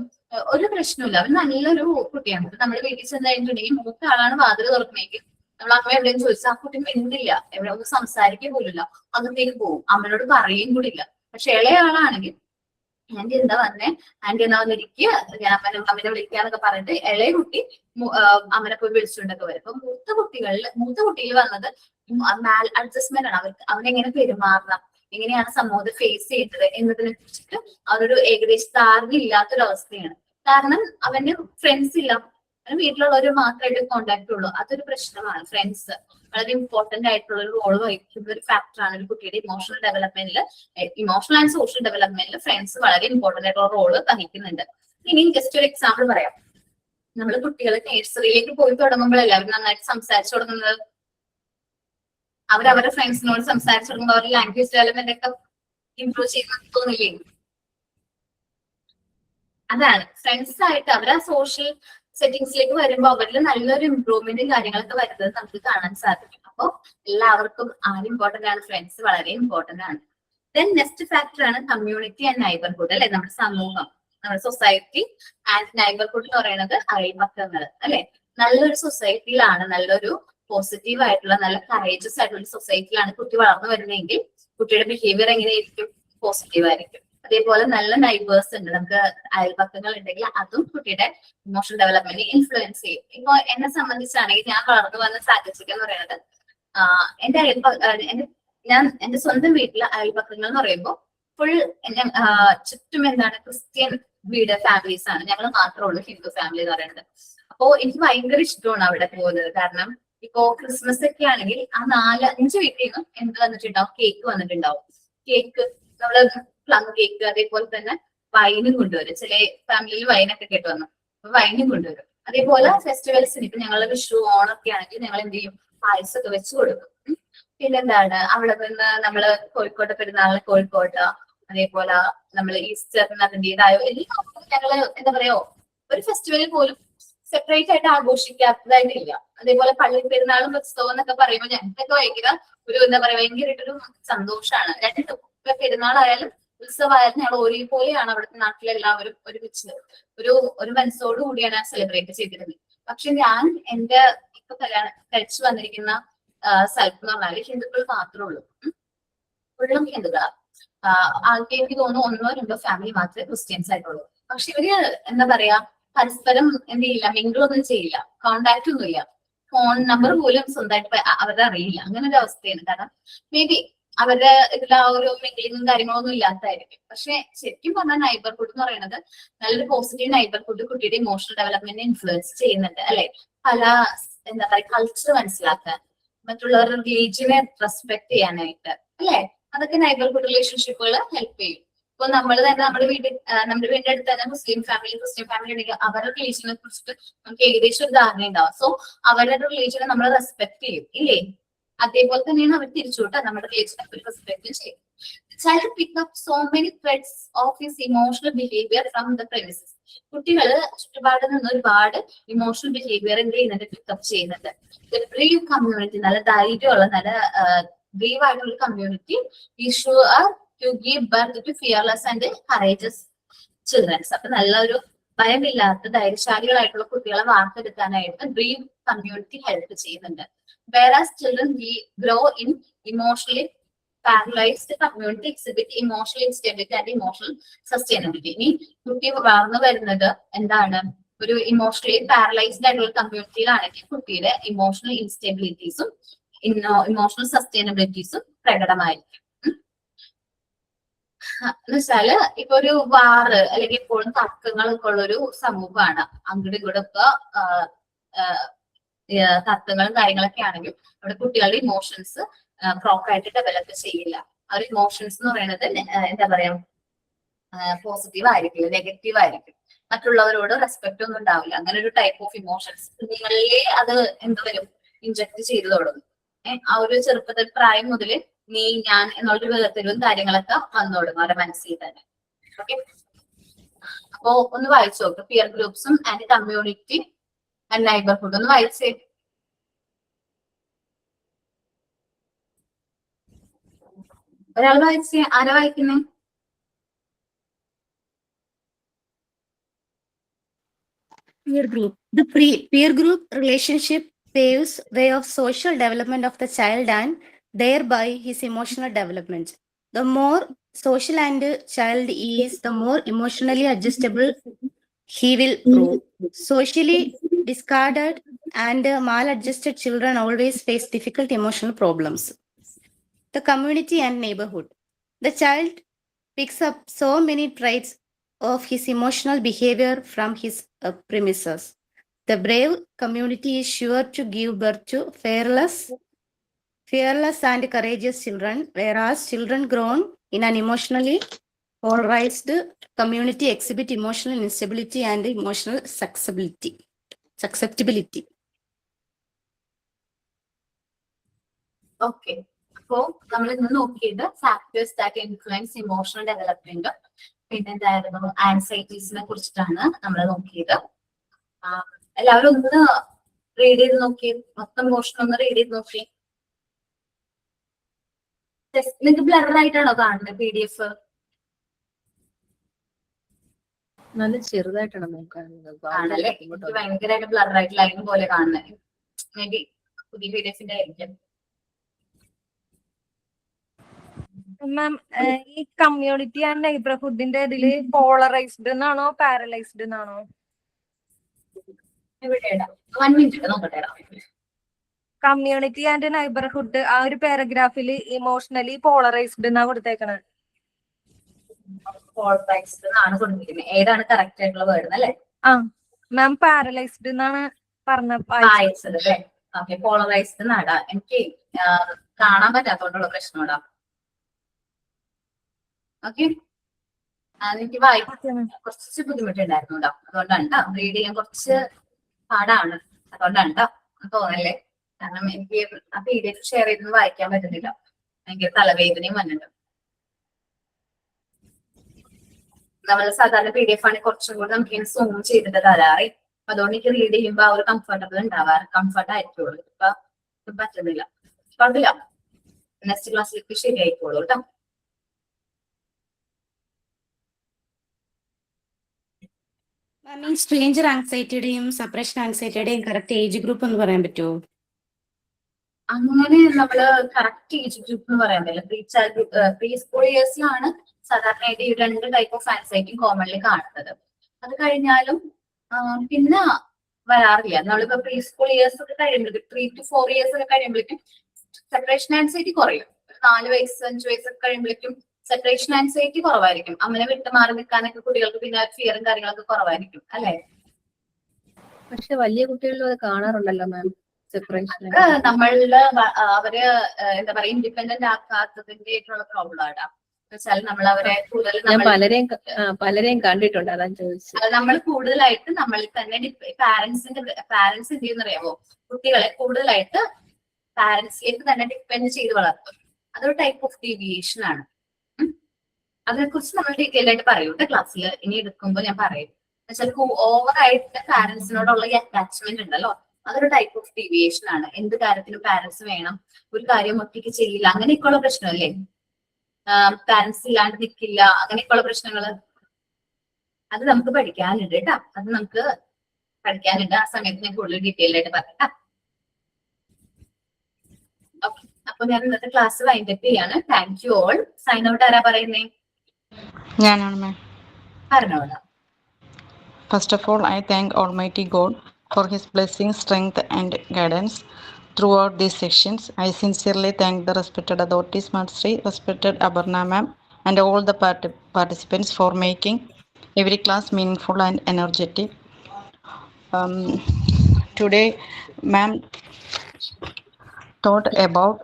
ഒരു പ്രശ്നമില്ല. അവൻ നല്ലൊരു കുട്ടിയാണ്. നമ്മുടെ വീട്ടിൽ ചെന്ന് കഴിഞ്ഞിട്ടുണ്ടെങ്കിൽ മൂത്ത ആളാണ് വാതിൽ തുറക്കണമെങ്കിൽ നമ്മൾ അമ്മ എവിടെയും ചോദിച്ചാൽ ആ കുട്ടി മിണ്ടില്ല, എവിടെ ഒന്നും സംസാരിക്കുക പോലില്ല, അകത്തേക്ക് പോകും, അമ്മനോട് പറയും കൂടി ഇല്ല. പക്ഷെ ഇളയാളാണെങ്കിൽ ആന്റി എന്താ വന്നേ, ആന്റി എന്നാ വന്നിരിക്കുക, ഞാൻ അമ്മനെ വിളിക്കാന്നൊക്കെ പറഞ്ഞിട്ട് ഇളയ കുട്ടി അമ്മനെ പോയി വിളിച്ചുകൊണ്ടൊക്കെ വരും. അപ്പൊ മൂത്ത കുട്ടിയിൽ വന്നത് മാൽ അഡ്ജസ്റ്റ്മെന്റ് ആണ്. അവനെങ്ങനെ പെരുമാറണം, എങ്ങനെയാണ് സമൂഹത്തെ ഫേസ് ചെയ്തത് എന്നതിനെ കുറിച്ചിട്ട് അവരൊരു ഏകദേശം ധാരണ ഇല്ലാത്തൊരവസ്ഥയാണ്. കാരണം അവന് ഫ്രണ്ട്സ് ഇല്ല, അവന് വീട്ടിലുള്ളവർ മാത്രമായിട്ട് കോണ്ടാക്ട് ഉള്ളൂ. അതൊരു പ്രശ്നമാണ്. ഫ്രണ്ട്സ് വളരെ ഇമ്പോർട്ടന്റ് ആയിട്ടുള്ള ഒരു റോൾ വഹിക്കുന്ന ഒരു ഫാക്ടറാണ് ഒരു കുട്ടിയുടെ ഇമോഷണൽ ഡെവലപ്മെന്റിൽ. ഇമോഷണൽ ആൻഡ് സോഷ്യൽ ഡെവലപ്മെന്റിൽ ഫ്രണ്ട്സ് വളരെ ഇമ്പോർട്ടന്റ് ആയിട്ടുള്ള റോള് വഹിക്കുന്നുണ്ട്. ഇനി ജസ്റ്റ് ഒരു എക്സാമ്പിൾ പറയാം. നമ്മൾ കുട്ടികൾ നഴ്സറിയിലേക്ക് പോയി തുടങ്ങുമ്പോഴല്ല അവർ നന്നായിട്ട് സംസാരിച്ചു തുടങ്ങുന്നത്. അവരവരുടെ ഫ്രണ്ട്സിനോട് സംസാരിച്ചു തുടങ്ങുമ്പോൾ അവരുടെ ലാംഗ്വേജ് ഡെവലപ്മെന്റ് ഒക്കെ ഇംപ്രൂവ് ചെയ്യുന്ന തോന്നില്ലേ? അതാണ് ഫ്രണ്ട്സ് ആയിട്ട് അവർ ആ സോഷ്യൽ സെറ്റിംഗ്സിലേക്ക് വരുമ്പോൾ അവരിൽ നല്ലൊരു ഇംപ്രൂവ്മെന്റും കാര്യങ്ങളൊക്കെ വരുന്നത് നമുക്ക് കാണാൻ സാധിക്കും. അപ്പോൾ എല്ലാവർക്കും ആര് ഇമ്പോർട്ടന്റ് ആണ്? ഫ്രണ്ട്സ് വളരെ ഇമ്പോർട്ടന്റ് ആണ്. ദെൻ നെക്സ്റ്റ് ഫാക്ടർ ആണ് കമ്മ്യൂണിറ്റി ആൻഡ് നൈബർഹുഡ് അല്ലെ. നമ്മുടെ സമൂഹം, നമ്മുടെ സൊസൈറ്റി ആൻഡ് നൈബർഹുഡ് എന്ന് പറയുന്നത് അയൽപക്കങ്ങൾ അല്ലെ. നല്ലൊരു സൊസൈറ്റിയിലാണ്, നല്ലൊരു പോസിറ്റീവ് ആയിട്ടുള്ള നല്ല കറേജസ് ആയിട്ടുള്ള സൊസൈറ്റിയിലാണ് കുട്ടി വളർന്നു വരുന്നതെങ്കിൽ കുട്ടിയുടെ ബിഹേവിയർ എങ്ങനെയായിരിക്കും? പോസിറ്റീവ് ആയിരിക്കും. അതേപോലെ നല്ല നൈബേഴ്സ് ഉണ്ട്, നമുക്ക് അയൽപക്കങ്ങൾ ഉണ്ടെങ്കിൽ അതും കുട്ടിയുടെ ഇമോഷണൽ ഡെവലപ്മെന്റ് ഇൻഫ്ലുവൻസ് ചെയ്യും. ഇപ്പൊ എന്നെ സംബന്ധിച്ചാണെങ്കിൽ ഞാൻ വളർന്നു വന്ന സാഹചര്യം എന്ന് പറയുന്നത് എന്റെ സ്വന്തം വീട്ടിലെ അയൽപക്കങ്ങൾ എന്ന് പറയുമ്പോൾ ഫുൾ എന്നെ ചുറ്റും എന്താണ് ക്രിസ്ത്യൻ വീട് ഫാമിലീസ് ആണ്. ഞങ്ങൾ മാത്രമേ ഉള്ളൂ ഹിന്ദു ഫാമിലി എന്ന് പറയുന്നത്. അപ്പോ എനിക്ക് ഭയങ്കര ഇഷ്ടമാണ് അവിടെ പോകുന്നത്. കാരണം ഇപ്പോ ക്രിസ്മസ് ഒക്കെ ആണെങ്കിൽ ആ 4-5 വീട്ടിൽ നിന്നും എന്ത് വന്നിട്ടുണ്ടാവും? കേക്ക് വന്നിട്ടുണ്ടാവും. കേക്ക് നമ്മള് പ്ലം കേക്ക്, അതേപോലെ തന്നെ വൈനും കൊണ്ടുവരും. ചില ഫാമിലിയിൽ വൈനൊക്കെ കേട്ട് വന്നു, അപ്പൊ വൈനും കൊണ്ടുവരും. അതേപോലെ ഫെസ്റ്റിവൽസിന് ഇപ്പൊ ഞങ്ങള് വിഷു ഓണൊക്കെ ആണെങ്കിൽ ഞങ്ങൾ എന്ത് ചെയ്യും? പായസമൊക്കെ വെച്ച് കൊടുക്കും. പിന്നെന്താണ് അവിടെ നിന്ന് നമ്മള് കോഴിക്കോട്ടെ പെരുന്നാളിന് കോഴിക്കോട്ട്, അതേപോലെ നമ്മൾ ഈസ്റ്ററിന് അതിൻ്റെതായോ എല്ലാം ഞങ്ങള് എന്താ പറയാ ഒരു ഫെസ്റ്റിവലിൽ പോലും സെപ്പറേറ്റ് ആയിട്ട് ആഘോഷിക്കാത്തതായിട്ടില്ല. അതേപോലെ പള്ളി പെരുന്നാളും ഉത്സവം എന്നൊക്കെ പറയുമ്പോൾ ഞങ്ങൾക്കൊക്കെ ഭയങ്കര ഒരു എന്താ പറയാ ഭയങ്കരമായിട്ടൊരു സന്തോഷമാണ്. 2 പെരുന്നാളായാലും ഉത്സവമായിരുന്നു. ഞങ്ങൾ ഒരേപോലെയാണ് അവിടുത്തെ നാട്ടിലെല്ലാവരും ഒരുമിച്ച് ഒരു മനസ്സോടു കൂടിയാണ് സെലിബ്രേറ്റ് ചെയ്തിരുന്നത്. പക്ഷെ ഞാൻ എന്റെ ഇപ്പൊ കഴിച്ചു വന്നിരിക്കുന്ന സ്ഥലത്ത് എന്ന് പറഞ്ഞാല് ഹിന്ദുക്കൾ മാത്രമേ ഉള്ളൂ. ഫുള്ളും ഹിന്ദുക്കളാ. ആൾക്ക് എനിക്ക് തോന്നുന്നു 1-2 ഫാമിലി മാത്രമേ ക്രിസ്ത്യൻസ് ആയിട്ടുള്ളൂ. പക്ഷെ ഇവര് എന്താ പറയാ, പരസ്പരം എന്ത് ചെയ്യില്ല, മിങ്കിളൊന്നും ചെയ്യില്ല, കോണ്ടാക്ട് ഒന്നുമില്ല, ഫോൺ നമ്പർ പോലും സ്വന്തമായിട്ട് അവരുടെ അറിയില്ല. അങ്ങനെ ഒരു അവസ്ഥയാണ്. കാരണം മേ ബി അവരുടെ ഇതിൽ ആ ഒരു മിങ്കിളിങ്ങും കാര്യങ്ങളൊന്നും ഇല്ലാത്തതായിരിക്കും. പക്ഷെ ശരിക്കും പറഞ്ഞാൽ നൈബർഹുഡ് എന്ന് പറയുന്നത് നല്ലൊരു പോസിറ്റീവ് നൈബർഹുഡ് കുട്ടിയുടെ ഇമോഷണൽ ഡെവലപ്മെന്റിനെ ഇൻഫ്ലുവൻസ് ചെയ്യുന്നുണ്ട് അല്ലെ. പല എന്താ പറയുക കൾച്ചർ മനസ്സിലാക്കാൻ, മറ്റുള്ളവരുടെ റിലീജിയനെ റെസ്പെക്ട് ചെയ്യാനായിട്ട് അല്ലെ, അതൊക്കെ നൈബർഹുഡ് റിലേഷൻഷിപ്പുകൾ ഹെൽപ്പ് ചെയ്യും. ഇപ്പൊ നമ്മൾ തന്നെ നമ്മുടെ വീടിന്റെ അടുത്ത് തന്നെ മുസ്ലിം ഫാമിലി ക്രിസ്ത്യൻ ഫാമിലി ഉണ്ടെങ്കിൽ അവരുടെ റിലീജിയനെ കുറിച്ചിട്ട് നമുക്ക് ഏകദേശം ഒരു ധാരണ ഉണ്ടാവും. സോ അവരുടെ റിലീജിയനെ നമ്മൾ റെസ്പെക്ട് ചെയ്യും ഇല്ലേ. അതേപോലെ തന്നെയാണ് അവർ തിരിച്ചുവിട്ട് നമ്മുടെ റിലീജിയനെ റെസ്പെക്ട് ചെയ്യും. Child pick up so many threads of his emotional behavior from the premises. കുട്ടികള് ചുറ്റുപാടിൽ നിന്ന് ഒരുപാട് ഇമോഷണൽ ബിഹേവിയർ എന്ത് ചെയ്യുന്നുണ്ട്, പിക്കപ്പ് ചെയ്യുന്നുണ്ട്. ബ്രീവ് കമ്മ്യൂണിറ്റി, നല്ല ധൈര്യമുള്ള നല്ല ബ്രീവ് ആയിട്ടുള്ള community issue to give birth to fearless and courageous children. അപ്പൊ നല്ലൊരു ഭയമില്ലാത്ത ധൈര്യശാലികളായിട്ടുള്ള കുട്ടികളെ വാർത്തെടുക്കാനായിട്ട് ബ്രീവ് കമ്മ്യൂണിറ്റി ഹെൽപ്പ് ചെയ്യുന്നുണ്ട്. Whereas children grow in emotionally paralyzed community exhibit emotional instability and emotional sustainability. ഇനി കുട്ടി വളർന്നു വരുന്നത് എന്താണ്, ഒരു ഇമോഷണലി പാരലൈസ്ഡ് ആയിട്ടുള്ള കമ്മ്യൂണിറ്റിയിലാണെങ്കിൽ കുട്ടിയുടെ ഇമോഷണൽ ഇൻസ്റ്റെബിലിറ്റീസും ഇമോഷണൽ സസ്റ്റൈനബിലിറ്റീസും പ്രകടമായിരിക്കും. എന്നുവെച്ചാല് ഇപ്പൊ ഒരു വാറ് അല്ലെങ്കിൽ എപ്പോഴും തർക്കങ്ങളൊക്കെ ഉള്ള ഒരു സമൂഹമാണ്. അങ്ങോട്ടും ഇങ്ങോട്ടും ഇപ്പൊ തർക്കങ്ങളും കാര്യങ്ങളൊക്കെ ആണെങ്കിൽ അവിടെ കുട്ടികളുടെ ഇമോഷൻസ് പ്രോപ്പറായിട്ട് ഡെവലപ്പ് ചെയ്യില്ല. ആ ഒരു ഇമോഷൻസ് എന്ന് പറയുന്നത് എന്താ പറയാ പോസിറ്റീവ് ആയിരിക്കില്ല, നെഗറ്റീവ് ആയിരിക്കും. മറ്റുള്ളവരോട് റെസ്പെക്ട് ഒന്നും ഉണ്ടാവില്ല. അങ്ങനെ ഒരു ടൈപ്പ് ഓഫ് ഇമോഷൻസ് കുഞ്ഞുങ്ങളിലെ അത് എന്ത് വരും, ഇൻജക്ട് ചെയ്തു തുടങ്ങും. ആ ഒരു ചെറുപ്പത്തിൽ പ്രായം മുതല് നീ ഞാൻ എന്നുള്ളൊരു വേർതിരിവും കാര്യങ്ങളൊക്കെ വന്നു തുടങ്ങും അവരുടെ മനസ്സിൽ തന്നെ. ഓക്കെ, അപ്പോ ഒന്ന് വായിച്ചു നോക്ക്. പിയർ ഗ്രൂപ്പ്സും ആൻഡ് കമ്മ്യൂണിറ്റി ആൻഡ് നൈബർഹുഡ് ഒന്ന് വായിച്ചേ. ഒരാൾ വായിച്ചേ. ആരാ വായിക്കുന്നേ? Peer group. The peer group relationship paves way of social development of the child and thereby his emotional development. The more social and child is, the more emotionally adjustable he will prove. Socially discarded and maladjusted children always face difficult emotional problems. The community and neighborhood. The child picks up so many traits of his emotional behavior from his premises. The brave community is sure to give birth to fearless and courageous children, whereas children grown in an emotionally polarized community exhibit emotional instability and emotional susceptibility. Okay, അപ്പോ നമ്മൾ ഇന്ന് നോക്കിയത് factors that influence emotional development, പിന്നെ എന്തായിരുന്നു ആൻസൈറ്റീസിനെ കുറിച്ചിട്ടാണ് നമ്മൾ നോക്കിയത്. എല്ലാവരും ഒന്ന് റീഡ് ചെയ്ത് നോക്കി, മൊത്തം പോർഷൻ ഒന്ന് റീഡ് ചെയ്ത് നോക്കി. നിങ്ങൾക്ക് ബ്ലർ ആയിട്ടാണോ കാണുന്നത് PDF? നല്ല ചെറുതായിട്ടാണ് നോക്കുന്നത്. ആണല്ലേ, എനിക്ക് ഭയങ്കരമായിട്ട് ബ്ലർ ആയിട്ട് ലൈൻ പോലെ കാണുന്നത്. മേ ബി പുതിയ PDFന്റെ ആയിരിക്കും. മാം, ഈ കമ്മ്യൂണിറ്റി ആൻഡ് നൈബർഹുഡിന്റെ ഇതില് പോളറൈസ്ഡ് എന്നാണോ പാരലൈസ്ഡ് എന്നാണോ? എവിടെയാ? 1 മിനിറ്റ് നോക്കട്ടെ. കമ്മ്യൂണിറ്റി ആൻഡ് നൈബർഹുഡ് ആ ഒരു പാരഗ്രാഫില് ഇമോഷണലി പോളറൈസ്ഡ് എന്നാ കൊടുത്തേക്കണത്. പോളറൈസ്ഡ് എന്നാണ് കൊടുത്തിരിക്കുന്നത്. ഏതാണ് കറക്റ്റ് ആയിട്ടുള്ള വേർഡ് അല്ലേ? ആ മാം, പാരലൈസ്ഡ് എന്നാണ് വായിച്ചത് അല്ലേ? ഓക്കെ, പോളറൈസ്ഡ് എന്നാടാ. എനിക്ക് കാണാൻ പറ്റാത്തോണ്ടുള്ള പ്രശ്നമാടാ. ഓക്കെ, എനിക്ക് വായിക്കാൻ കുറച്ച് ബുദ്ധിമുട്ടുണ്ടായിരുന്നു കേട്ടോ. അതുകൊണ്ടാണ് കേട്ടോ റീഡ് ചെയ്യാൻ കുറച്ച് പാടാണ്. അതുകൊണ്ടാണ് കേട്ടോ തോന്നല്ലേ. കാരണം എനിക്ക് ആ PDF ഷെയർ ചെയ്തൊന്നും വായിക്കാൻ പറ്റുന്നില്ല. ഭയങ്കര തലവേദനയും വന്നിട്ടുണ്ട്. നമ്മൾ സാധാരണ PDF ആണെങ്കിൽ കുറച്ചും കൂടി നമുക്ക് ഇങ്ങനെ സൂം ചെയ്തിട്ട് തരാറ്. അതുകൊണ്ട് എനിക്ക് റീഡ് ചെയ്യുമ്പോൾ ആ ഒരു കംഫർട്ടബിൾ ഉണ്ടാവാറ്, കംഫർട്ട് ആയിരിക്കുള്ളൂ. ഇപ്പൊ പറ്റുന്നില്ല. കുഴപ്പമില്ല, നെക്സ്റ്റ് ക്ലാസ്സിലേക്ക് ശരിയായിക്കോളൂ കേട്ടോ. മാം ഈ സ്ട്രേഞ്ചർ ആങ്സൈറ്റിയുടെയും സെപ്പറേഷൻ ആങ്സൈറ്റിയുടെയും കറക്റ്റ് ഏജ് ഗ്രൂപ്പ് എന്ന് പറയാൻ പറ്റുമോ? അങ്ങനെ നമ്മള് കറക്റ്റ് ഏജ് ഗ്രൂപ്പ് എന്ന് പറയാൻ പറ്റില്ല. പ്രീ സ്കൂൾ ഇയേഴ്സിലാണ് സാധാരണയായിട്ട് ഈ 2 ടൈപ്പ് ഓഫ് ആൻസൈറ്റിയും കോമൺലി കാണുന്നത്. അത് കഴിഞ്ഞാലും പിന്നെ വരാറില്ല. നമ്മളിപ്പോ പ്രീ സ്കൂൾ ഇയേഴ്സ് ഒക്കെ കഴിയുമ്പോഴേക്കും 3 to 4 years ഒക്കെ കഴിയുമ്പോഴേക്കും സെപ്പറേഷൻ ആൻസൈറ്റി കുറയും. 4 വയസ്സ് 5 വയസ്സൊക്കെ കഴിയുമ്പോഴേക്കും സെപ്പറേഷൻ ആൻസൈറ്റി കുറവായിരിക്കും. അമ്മനെ വിട്ട് മാറി നിൽക്കാനൊക്കെ കുട്ടികൾക്ക് പിന്നെ ഫിയറും കാര്യങ്ങളൊക്കെ കുറവായിരിക്കും അല്ലെ? പക്ഷെ വലിയ കുട്ടികളിലും അത് കാണാറുണ്ടല്ലോ മാം, സെപ്പറേഷൻ. നമ്മളുടെ അവര് എന്താ പറയാ ഇൻഡിപെൻഡന്റ് ആക്കാത്തതിന്റെ ആയിട്ടുള്ള പ്രോബ്ലം ആടാ. വെച്ചാൽ നമ്മൾ അവരെ കൂടുതൽ ഞാൻ പലരെയും കണ്ടിട്ടുണ്ട്, അതാ ചോദിച്ചത്. നമ്മൾ കൂടുതലായിട്ട് നമ്മളിൽ തന്നെ പാരന്റ്സ് എന്ത് ചെയ്യുന്നറിയാമോ? കുട്ടികളെ കൂടുതലായിട്ട് പാരന്റ്സിലേക്ക് തന്നെ ഡിപ്പെൻഡ് ചെയ്ത് വളർത്തും. അതൊരു ടൈപ്പ് ഓഫ് ഡീവിയേഷൻ ആണ്. അതിനെക്കുറിച്ച് നമ്മൾ ഡീറ്റെയിൽ ആയിട്ട് പറയൂട്ടെ ക്ലാസ്സിൽ ഇനി എടുക്കുമ്പോൾ ഞാൻ പറയും. എന്നുവെച്ചാൽ ഓവറായിട്ട് പാരന്റ്സിനോടുള്ള ഈ അറ്റാച്ച്മെന്റ് ഉണ്ടല്ലോ, അതൊരു ടൈപ്പ് ഓഫ് ഡീവിയേഷൻ ആണ്. എന്ത് കാര്യത്തിനും പാരന്റ്സ് വേണം, ഒരു കാര്യം ഒറ്റയ്ക്ക് ചെയ്യില്ല, അങ്ങനെയൊക്കെയുള്ള പ്രശ്നമല്ലേ? പാരന്റ്സ് ഇല്ലാണ്ട് നിൽക്കില്ല, അങ്ങനെയൊക്കെയുള്ള പ്രശ്നങ്ങള് അത് നമുക്ക് പഠിക്കാനുണ്ട് കേട്ടോ. അത് നമുക്ക് പഠിക്കാനുണ്ട്. ആ സമയത്ത് ഞാൻ കൂടുതൽ ഡീറ്റെയിൽ ആയിട്ട് പറയാം. ഓക്കെ, അപ്പൊ ഞാൻ ഇന്നത്തെ ക്ലാസ് വൈൻഡപ്പ് ചെയ്യാണ്. Thank you all. Sign out ആരാ പറയുന്നേ? ഞാനാണ് മാം. പറഞ്ഞോളാം. First of all, I thank Almighty God for His blessing, strength, and guidance throughout these sections. I sincerely thank the respected authorities, Madhuri, respected Abarna ma'am, and all the participants for making every class meaningful and energetic. Today, ma'am taught about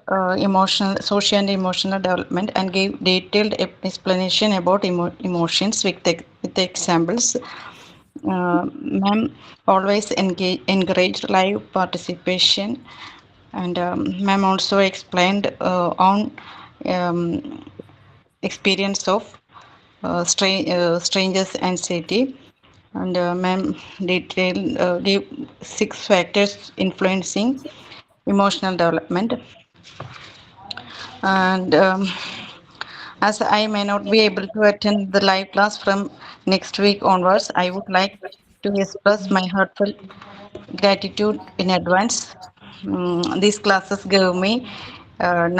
social and emotional development and gave detailed explanation about emotions with examples. Ma'am always encouraged live participation, and ma'am also explained on experience of strangers anxiety, and ma'am gave 6 factors influencing emotional development. And as I may not be able to attend the live class from next week onwards, I would like to express my heartfelt gratitude in advance. These classes gave me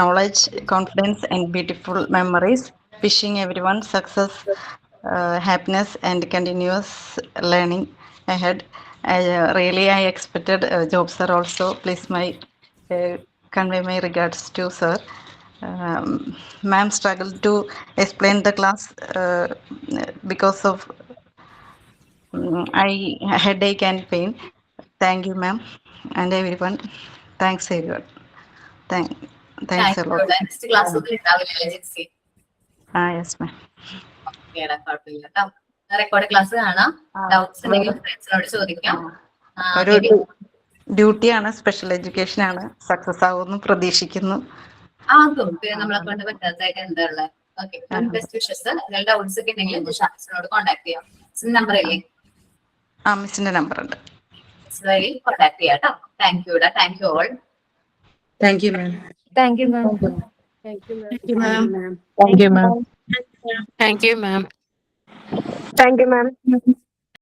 knowledge, confidence, and beautiful memories. Wishing everyone success, happiness, and continuous learning ahead. I expected jobs sir also. Please convey my regards to sir. Ma'am struggled to explain the class because of headache and pain. Thank you, ma'am, and everyone. Thanks everyone. Thanks a lot. Next class ഉണ്ടാവില്ല Jincy? Yes, ma'am. കുഴപ്പമില്ല കേട്ടോ. Record class കാണാം. Doubts ഉണ്ടെങ്കിൽ ഫ്രണ്ട്സിനോട് ചോദിക്കാം. ഒരു ഡ്യൂട്ടിയാണ്, special education ആണ്. Success ആവുമെന്ന് പ്രതീക്ഷിക്കുന്നു. ആകും, പിന്നെ നമ്മളെ കൊണ്ട് പറ്റാത്തതായിട്ട് എന്താ ഉള്ളത്. Okay, best wishes. എന്തെങ്കിലും ഡൗട്ട്സ് ഒക്കെ ഉണ്ടെങ്കിൽ ജിഷാസിനോട് കോൺടാക്ട് ചെയ്യാം. നമ്പർ ഇല്ലേ? മിസ്സിന്റെ നമ്പർ ഉണ്ട്. വഴി കോൺടാക്ട് ചെയ്യാം കേട്ടോ. Thank you. Thank you all. Thank you, ma'am. Thank you, ma'am. Thank you, ma'am. Thank you, ma'am. Thank you, ma'am. Thank you, ma'am. Thank you, ma'am.